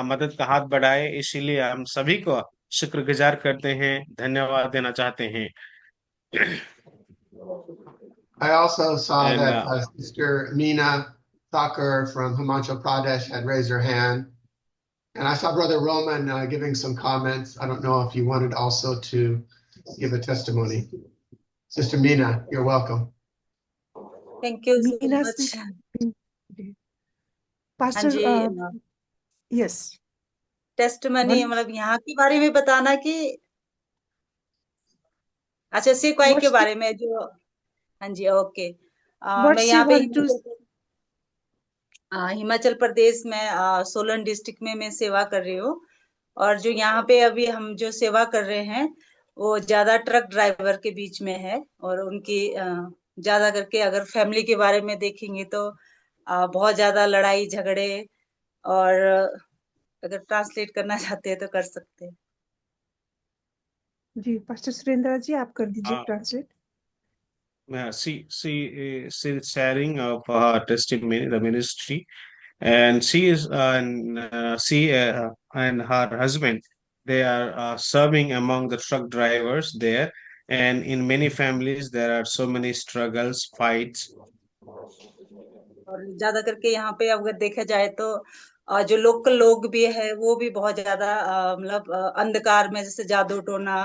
मदद का हाथ बढ़ाए, इसीलिए हम सभी को शुक्रगुजार करते हैं, धन्यवाद देना चाहते हैं। I also saw that Sister Meena Thakur from Himachal Pradesh had raised her hand. And I saw Brother Roman giving some comments. I don't know if you wanted also to give a testimony. Sister Meena, you're welcome. Thank you so much. Pastor, yes. Testimony मतलब यहाँ के बारे में बताना कि अच्छा सेक्वाई के बारे में जो हाँ जी ओके मैं यहाँ पे हिमाचल प्रदेश में सोलन डिस्ट्रिक्ट में मैं सेवा कर रही हूँ और जो यहाँ पे अभी हम जो सेवा कर रहे हैं वो ज्यादा ट्रक ड्राइवर के बीच में है और उनकी ज्यादा करके अगर फैमिली के बारे में देखेंगे तो बहुत ज्यादा लड़ाई झगड़े और अगर ट्रांसलेट करना चाहते हैं तो कर सकते हैं जी पास्टर सुरेंद्र जी आप कर दीजिए translate She's sharing of her testimony, the ministry, and she and her husband, they are serving among the truck drivers there, and in many families there are so many struggles, fights. और ज्यादा करके यहाँ पे अगर देखा जाए तो जो लोकल लोग भी है वो भी बहुत ज्यादा मतलब अंधकार में जैसे जादू टोना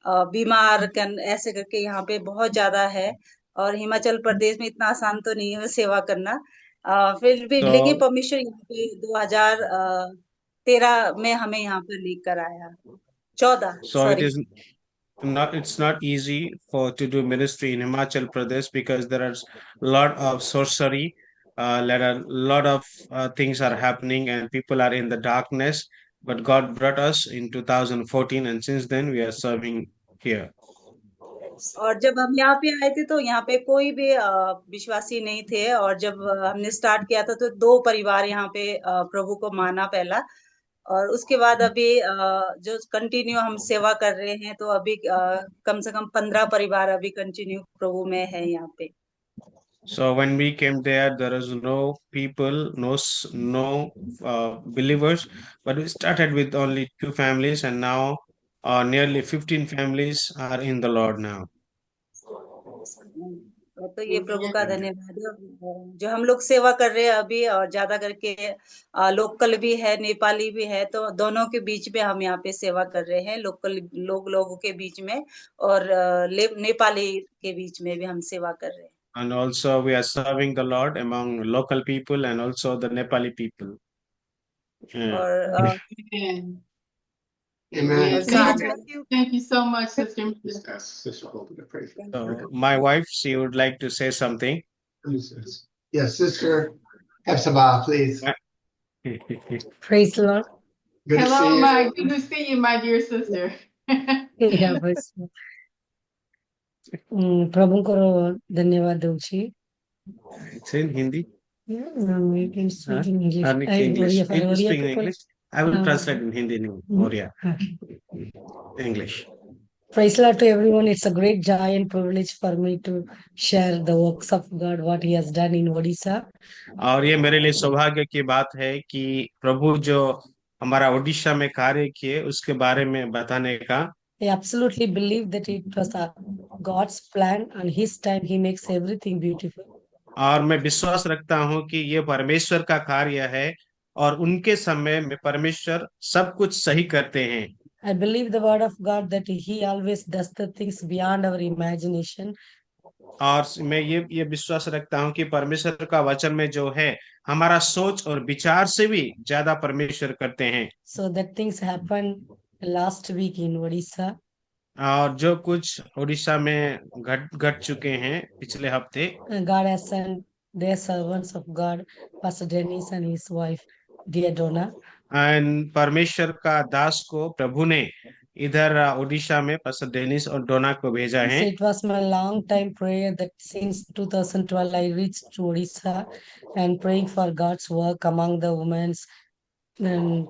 बीमार ऐसे करके यहाँ पे बहुत ज्यादा है और हिमाचल प्रदेश में इतना आसान तो नहीं है सेवा करना फिर भी लेकिन परमेश्वर यहाँ पे 2013 में हमें यहाँ पर लेकर आया 14 So it is it's not easy to do ministry in Himachal Pradesh because there are a lot of sorcery, lot of things are happening and people are in the darkness. But God brought us in 2014, and since then we are serving here. और जब हम यहाँ पे आए थे तो यहाँ पे कोई भी विश्वासी नहीं थे और जब हमने स्टार्ट किया था तो 2 परिवार यहाँ पे प्रभु को माना पहला और उसके बाद अभी जो कंटिन्यू हम सेवा कर रहे हैं तो अभी कम से कम 15 परिवार अभी कंटिन्यू प्रभु में है यहाँ पे So when we came there was no people, no believers, but we started with only 2 families, and now nearly 15 families are in the Lord now. तो ये प्रभु का धन्यवाद है जो हम लोग सेवा कर रहे हैं अभी और ज्यादा करके लोकल भी है नेपाली भी है तो दोनों के बीच में हम यहाँ पे सेवा कर रहे हैं लोकल लोगों के बीच में और नेपाली के बीच में भी हम सेवा कर रहे हैं And also we are serving the Lord among local people and also the Nepali people. Amen. Amen. Thank you so much, Sister. Sister Holden to pray for. So my wife, she would like to say something. Yes, Sister Hepzibah, please. Praise the Lord. Good Hello, to see you. good to see you, my dear sister. Yeah, praise the Lord. प्रभुଙ୍କର धन्यवाद ଦଉଛି It's in Hindi. We can speak in English. English. Oriya, You speak in people. English. I will translate in Hindi in Oriya. English. Praise the Lord to everyone. It's a great joy and privilege for me to share the works of God, what He has done in Odisha. और ये मेरे लिए सौभाग्य की बात है कि प्रभु जो हमारा ओडिशा में कार्य किए उसके बारे में बताने का I absolutely believe that it was God's plan and His time He makes everything beautiful. और मैं विश्वास रखता हूँ कि ये परमेश्वर का कार्य है और उनके समय में परमेश्वर सब कुछ सही करते हैं I believe the word of God that He always does the things beyond our imagination. और मैं ये विश्वास रखता हूँ कि परमेश्वर का वचन में जो है हमारा सोच और विचार से भी ज्यादा परमेश्वर करते हैं So that things happened last week in Odisha. और जो कुछ उड़ीसा में घट चुके हैं पिछले हफ्ते God has sent their servants of God, Pastor Dennis and his wife, dear Donna. And परमेश्वर का दास को प्रभु ने इधर उड़ीसा में पास्टर डेनिस और डोना को भेजा है So it was my long time prayer that since 2012 I reached to Odisha and praying for God's work among the women and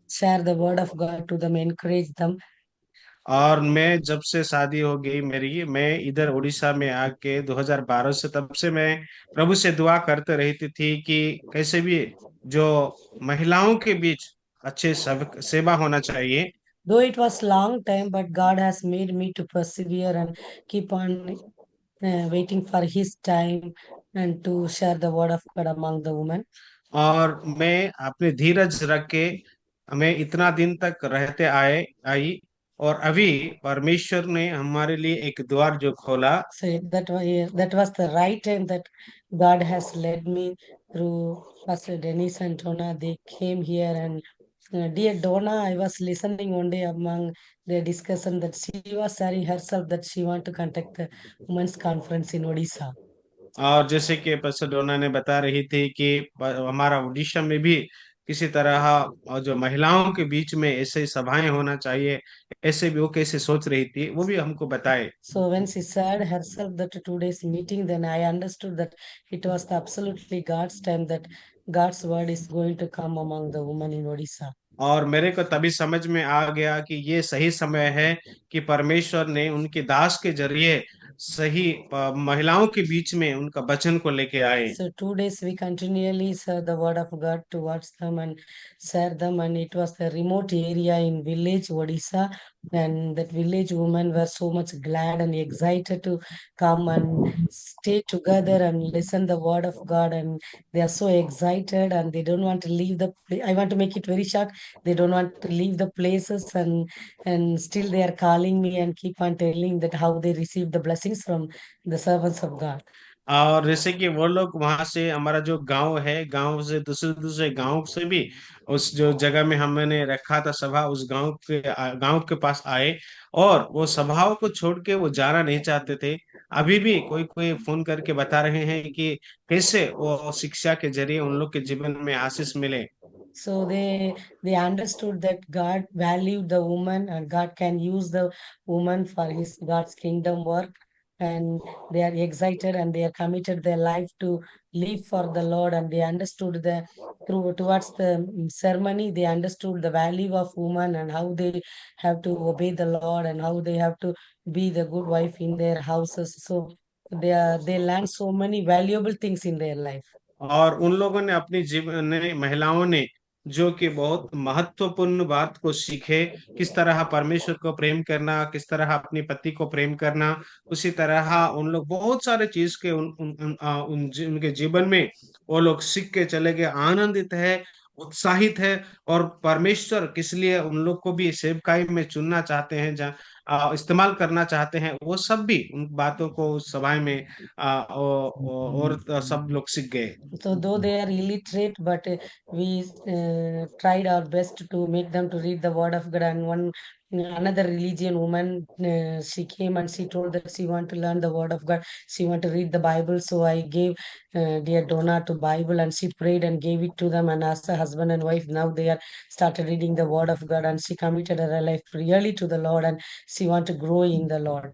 share the word of God to them, encourage them. और मैं जब से शादी हो गई मेरी मैं इधर उड़ीसा में आके 2012 से तब से मैं प्रभु से दुआ करते रहती थी कि कैसे भी जो महिलाओं के बीच अच्छे सेवा होना चाहिए Though it was long time, but God has made me to persevere and keep on waiting for His time and to share the word of God among the women. और मैं अपने धीरज रख के हमें इतना दिन तक रहते आई और अभी परमेश्वर ने हमारे लिए एक द्वार जो खोला So that was the right time that God has led me through Pastor Dennis and Tona. They came here and dear Donna, I was listening one day among their discussion that she was sharing herself that she want to conduct the women's conference in Odisha. और जैसे कि professor डोना ने बता रही थी कि हमारा उड़ीसा में भी किसी तरह और जो महिलाओं के बीच में ऐसे सभाएं होना चाहिए, ऐसे भी वो कैसे सोच रही थी, वो भी हमको बताए। So when she said herself that 2 days meeting, then I understood that it was absolutely God's time that God's word is going to come among the women in Odisha. और मेरे को तभी समझ में आ गया कि ये सही समय है कि परमेश्वर ने उनके दास के जरिए सही महिलाओं के बीच में उनका वचन को लेके आए। So 2 days we continually serve the word of God towards them and share them, and it was the remote area in village Odisha, and that village women were so much glad and excited to come and stay together and listen the word of God, and they are so excited and they don't want to leave the place. I want to make it very short. They don't want to leave the places, and still they are calling me and keep on telling that how they receive the blessings from the servants of God. और जैसे कि वो लोग वहां से, हमारा जो गांव है, गांव से दूसरे दूसरे गांव से भी उस जो जगह में हमने रखा था सभा, उस गांव के पास आए, और वो सभाओं को छोड़ के वो जाना नहीं चाहते थे। अभी भी कोई कोई फोन करके बता रहे हैं कि कैसे वो शिक्षा के जरिए उन लोग के जीवन में आशीष मिले। So they understood that God valued the woman and God can use the woman for his God's kingdom work, and they are excited and they are committed their life to live for the Lord, and they understood the through towards the ceremony, they understood the value of woman and how they have to obey the Lord and how they have to be the good wife in their houses. So they learn so many valuable things in their life. और उन लोगों ने अपनी जीवन ने, महिलाओं ने, जो कि बहुत महत्वपूर्ण बात को सीखे, किस तरह परमेश्वर को प्रेम करना, किस तरह अपने पति को प्रेम करना, उसी तरह उन लोग बहुत सारे चीज के उनके जीवन में वो लोग सीख के चले गए, आनंदित है, उत्साहित है, और परमेश्वर किस लिए उन लोग को भी सेवकाई में चुनना चाहते हैं, इस्तेमाल करना चाहते हैं, वो सब भी उन बातों को उस सभा में और सब लोग सीख गए। So though they are illiterate, but we tried our best to make them to read the word of God. And another religion woman, she came and she told that she want to learn the word of God. She want to read the Bible. So I gave dear Donna to Bible, and she prayed and gave it to them. And as a husband and wife, now they are started reading the word of God, and she committed her life really to the Lord, and she want to grow in the Lord.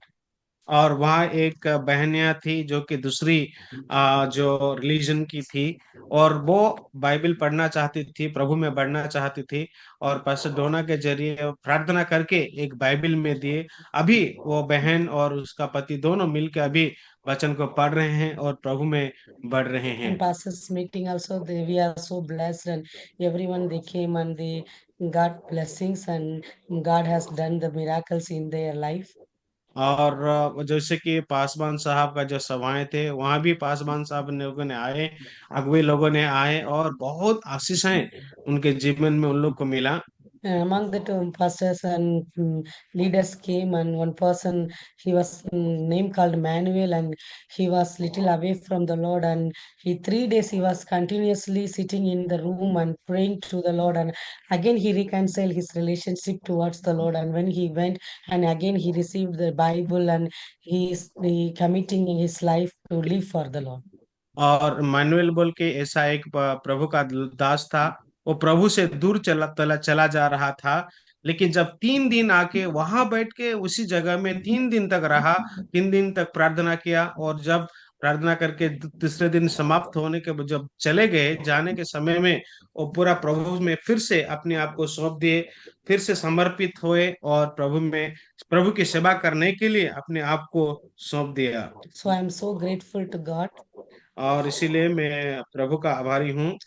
और वहाँ एक बहनिया थी जो कि दूसरी जो religion की थी, और वो बाइबल पढ़ना चाहती थी, प्रभु में बढ़ना चाहती थी, और पास्टर डोना के जरिए प्रार्थना करके एक बाइबल में दिए। अभी वो बहन और उसका पति दोनों मिलकर अभी वचन को पढ़ रहे हैं और प्रभु में बढ़ रहे हैं। And pastors meeting also, we are so blessed, and everyone they came and they got blessings, and God has done the miracles in their life. और जैसे कि पासवान साहब का जो सभाएं थे, वहां भी पासवान साहब लोगों ने आए, अगुवे लोगों ने आए, और बहुत आशीषें उनके जीवन में उन लोग को मिला। Among the two pastors and leaders came, and one person, he was name called Manuel, and he was little away from the Lord, and 3 days he was continuously sitting in the room and praying to the Lord, and again he reconciled his relationship towards the Lord, and when he went and again he received the Bible, and he is committing his life to live for the Lord. और manual बोल के ऐसा एक प्रभु का दास था, वो प्रभु से दूर चला जा रहा था, लेकिन जब 3 दिन आके वहां बैठ के उसी जगह में 3 दिन तक रहा, 3 दिन तक प्रार्थना किया, और जब प्रार्थना करके तीसरे दिन समाप्त होने के जब चले गए, जाने के समय में वो पूरा प्रभु में फिर से अपने आप को सौंप दिए, फिर से समर्पित हुए, और प्रभु की सेवा करने के लिए अपने आप को सौंप दिया। So I am so grateful to God और इसीलिए मैं प्रभु का आभारी हूँ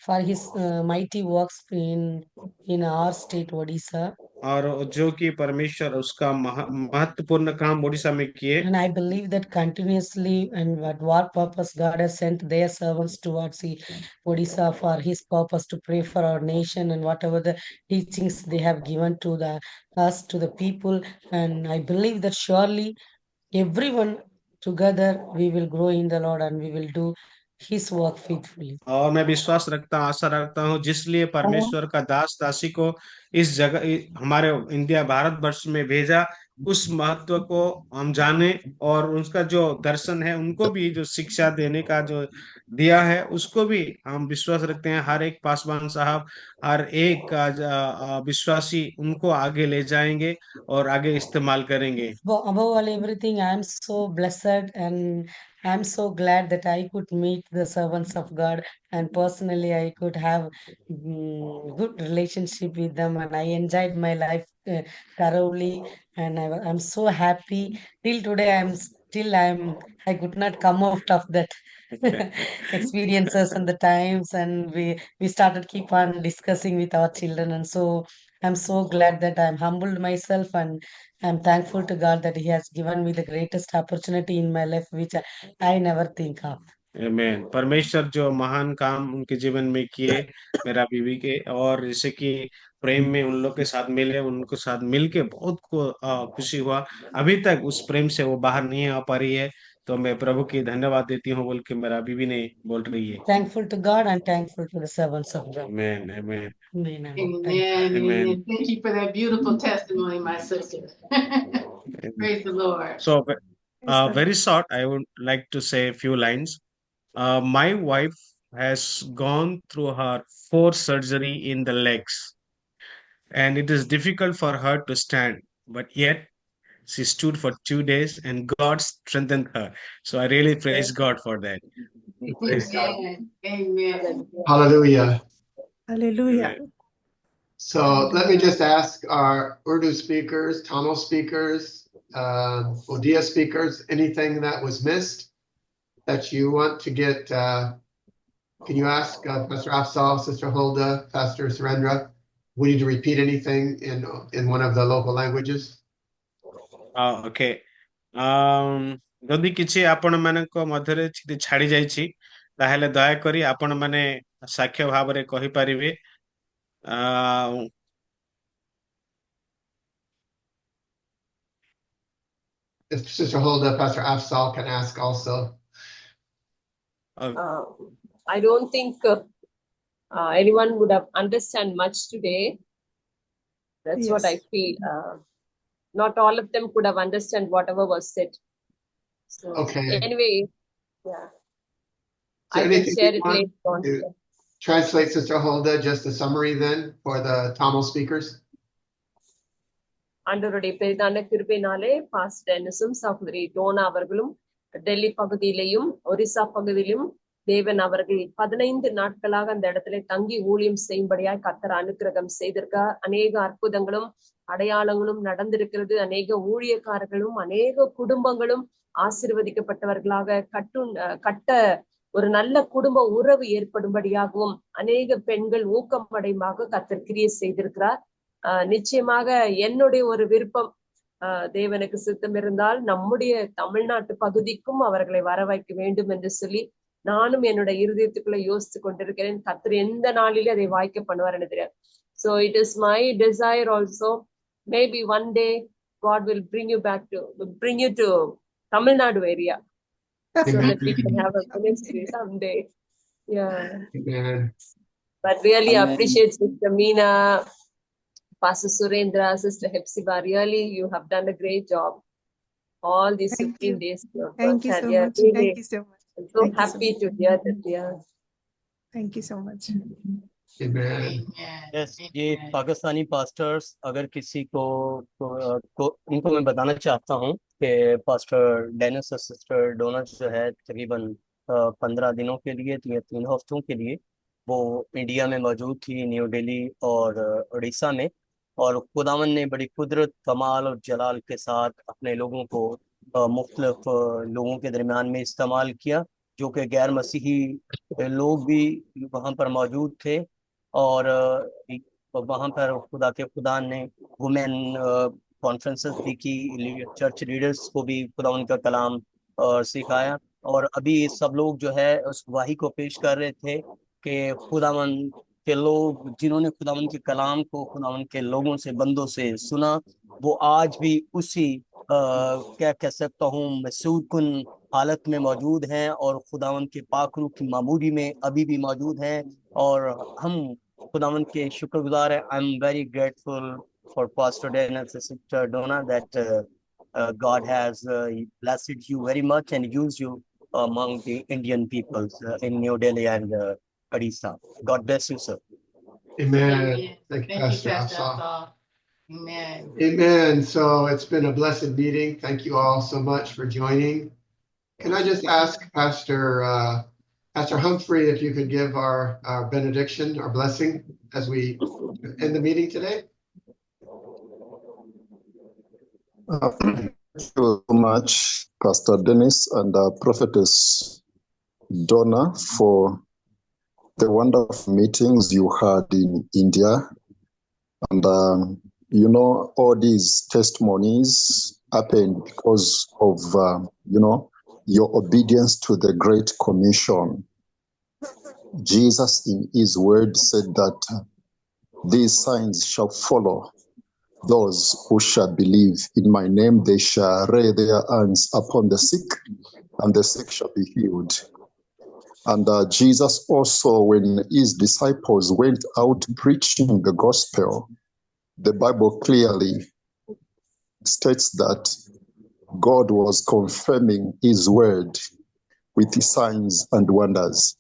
for his mighty works in our state Odisha. और जो कि परमेश्वर उसका महत्वपूर्ण काम उड़ीसा में किए। And I believe that continuously, and what purpose God has sent their servants towards Odisha for his purpose to pray for our nation, and whatever the teachings they have given to us, to the people. And I believe that surely everyone together we will grow in the Lord, and we will do his work faithfully. और मैं विश्वास रखता हूँ, आशा रखता हूँ, जिसलिए परमेश्वर का दास दासी को इस जगह हमारे इंडिया भारतवर्ष में भेजा, उस महत्व को हम जाने और उसका जो दर्शन है उनको भी जो शिक्षा देने का जो दिया है उसको भी हम विश्वास रखते हैं। हर एक पासवान साहब, हर एक विश्वासी उनको आगे ले जाएंगे और आगे इस्तेमाल करेंगे। Above all everything, I am so blessed and I am so glad that I could meet the servants of God, and personally I could have good relationship with them, and I enjoyed my life thoroughly, and I'm so happy. Till today, I could not come out of that experiences and the times, and we started keep on discussing with our children, and so I'm so glad that I'm humbled myself, and I'm thankful to God that He has given me the greatest opportunity in my life, which I never think of. आमीन। परमेश्वर जो महान काम उनके जीवन में किए, मेरा बीवी के, और जैसे कि प्रेम में उन लोग के साथ मिले, उनके साथ मिलके बहुत खुशी हुआ। अभी तक उस प्रेम से वो बाहर नहीं आ पा रही है, तो मैं प्रभु की धन्यवाद देती हूँ बोल के मेरा बीवी ने बोल रही है। Thankful to God and thankful to the servants of God. आमीन आमीन Amen. Amen. Amen. Thank you for that beautiful testimony, my sister. Praise the Lord. So Praise the very Lord. short, I would like to say a few lines. My wife has gone through her 4th surgery in the legs, and it is difficult for her to stand, but yet she stood for 2 days and God strengthened her. So I really praise God for that. Praise God. Amen. Amen. Hallelujah. Hallelujah. Amen. So let me just ask our Urdu speakers, Tamil speakers, Odia speakers, anything that was missed that you want to get, can you ask Pastor Afsal, Sister Hulda, Pastor Surendra, we need to repeat anything in one of the local languages? Okay. ଯଦି କିଛି ଆପଣ ମାନଙ୍କ ମଧ୍ୟରେ କିଛି ଛାଡି ଯାଇଛି ତାହେଲେ ଦୟାକରି ଆପଣ ମାନେ ସାକ୍ଷ୍ୟ ଭାବରେ କହିପାରିବେ। If Sister Hulda, Pastor Afsal can ask also. I don't think anyone would have understand much today. That's what I Yes. feel. Not all of them could have understand whatever was said. So Okay. anyway, yeah, So I can anything share you it want later on. to translate, Sister Hulda, just a summary then for the Tamil speakers? ஆண்டவருடைய பெரிதான கிருபையினாலே pastor டெனிஸும் சகோதரி Donna அவர்களும் டெல்லி பகுதியிலையும் ஒரிசா பகுதியிலும் தேவன் அவர்கள் 15 நாட்களாக அந்த இடத்துல தங்கி ஊழியம் செய்யும்படியாய் கர்த்தர் அனுக்கிரகம் செய்திருக்கார். அநேக அற்புதங்களும் அடையாளங்களும் நடந்திருக்கிறது. அநேக ஊழியக்காரர்களும் அநேக குடும்பங்களும் ஆசீர்வதிக்கப்பட்டவர்களாக கட்ட ஒரு நல்ல குடும்ப உறவு ஏற்படும்படியாகவும் அநேக பெண்கள் ஊக்கமடைமாக கர்த்தர் கிரியை செய்திருக்கிறார். நிச்சயமாக என்னுடைய ஒரு விருப்பம், தேவனுக்கு சித்தம் இருந்தால் நம்முடைய தமிழ்நாட்டு பகுதிக்கும் அவர்களை வர வைக்க வேண்டும் என்று சொல்லி நானும் என்னுடைய இருதயத்துக்குள்ள யோசித்து கொண்டிருக்கிறேன். கர்த்தர் எந்த நாளிலே அதை வாய்க்க பண்ணுவார் என்று தெரியாது. So it is my desire also, maybe one day God will bring you to Tamil Nadu area so that we can have a ministry someday. Yeah. Amen. But really Amen. appreciate Sister Meena, Pastor Surendra, Sister Hepzibah. Really, you have done a great job. All these Thank 15 you. days. Thank you so much. Really, Thank you so much. I'm so Thank you so happy much. to hear that. Yeah. Thank you so much. Amen. Yes ये Pakistani pastors अगर किसी को इनको मैं बताना चाहता हूँ कि पास्टर डेनिस और सिस्टर डोना जो है तकरीबन 15 दिनों के लिए या 3 हफ्तों के लिए वो इंडिया में मौजूद थी, न्यू दिल्ली और उड़ीसा में, और खुदावन ने बड़ी कुदरत, कमाल और जलाल के साथ अपने लोगों को मुख्तलिफ लोगों के दरमियान में इस्तेमाल किया, जो कि गैर मसीही लोग भी वहाँ पर मौजूद थे। और वहाँ पर खुदा ने वुमेन कॉन्फ्रेंसेस भी की, चर्च लीडर्स को भी खुदा उनका कलाम सिखाया, और अभी सब लोग जो है उस गवाही को पेश कर रहे थे कि खुदावन के लोग जिन्होंने खुदावन के कलाम को खुदावन के लोगों से, बंदों से सुना, वो आज भी उसी क्या कह सकता हूँ, मसूद कुन हालत में मौजूद हैं और खुदावंद के पाक रूह की मामूरी में अभी भी मौजूद हैं, और हम खुदावंद के शुक्रगुजार हैं। I am very grateful for pastor Dan and sister Donna that God has blessed you very much and used you among the Indian peoples in New Delhi and Odisha. God bless you, sir. Amen. Thank you, Pastor Afsal. Amen. So it's been a blessed meeting. Thank you all so much for joining. Can I just ask Pastor Humphrey if you could give our benediction, our blessing as we end the meeting today? Thank you so much, Pastor Dennis and Prophetess Donna, for the wonderful meetings you had in India. And, all these testimonies happened because of, your obedience to the Great Commission. Jesus in his word said that these signs shall follow those who shall believe. In my name they shall lay their hands upon the sick, and the sick shall be healed. And Jesus also, when his disciples went out preaching the gospel, the Bible clearly states that God was confirming his word with signs and wonders.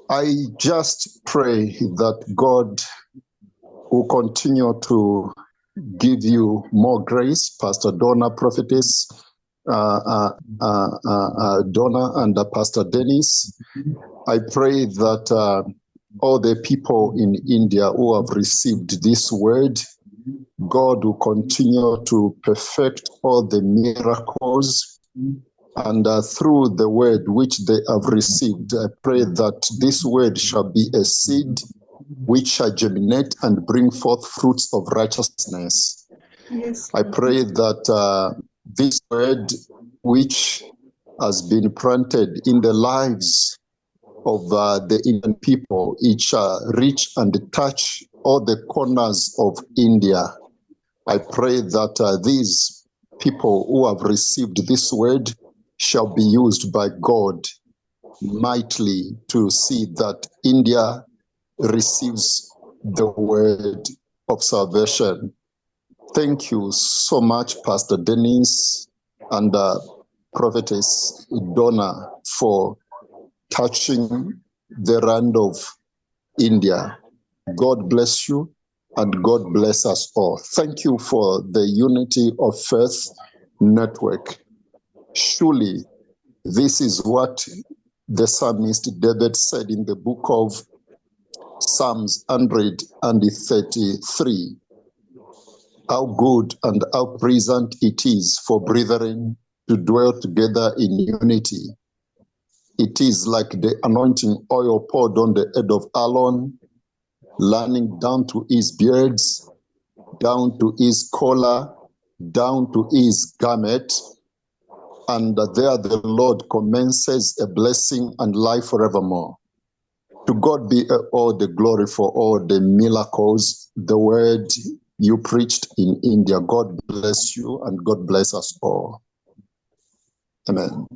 I just pray that God will continue to give you more grace, Pastor Donna, Prophetess Donna, and Pastor Dennis. I pray that all the people in India who have received this word, God will continue to perfect all the miracles, and through the word which they have received, I pray that this word shall be a seed which shall germinate and bring forth fruits of righteousness. Yes. I pray that this word which has been planted in the lives of the Indian people, it shall reach and touch all the corners of India. I pray that these people who have received this word shall be used by God mightily to see that India receives the word of salvation. Thank you so much, Pastor Dennis and Prophetess Donna, for touching the land of India. God bless you and God bless us all. Thank you for the Unity of Faith Network. Surely this is what the psalmist David said in the book of Psalms 133. How good and how pleasant it is for brethren to dwell together in unity. It is like the anointing oil poured on the head of Aaron, running down to his beards, down to his collar, down to his garment. And there the Lord commences a blessing and life forevermore. To God be all the glory for all the miracles, the word you preached in India. God bless you and God bless us all. Amen.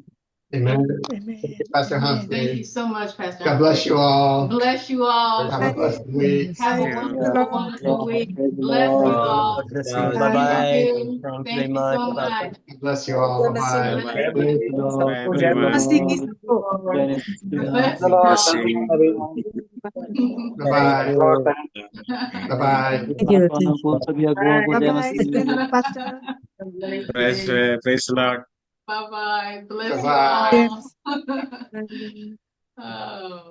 Amen. Amen. Pastor Amen. Humphrey. Thank you so much, Pastor. God bless you all. Bless you all. Have a blessed week. Have a Yeah. wonderful, wonderful week. Praise the Bless you Lord. all. God bless you. Bye. Bye bye. Thank you. Thank you Thank very you much, so Pastor. much. God bless you all. Bye-bye. Bye. Praise the Lord. Bye, Praise the everyone. Lord. Jai Shri Bless Ram. you Bless all. you. Bye-bye. Bye-bye. Thank you. आपको सभी अगुओं को जय Bye-bye. See you, Masih. Pastor. Praise the Lord. Bye bye. Bless you Bye-bye. all. Yes. Oh.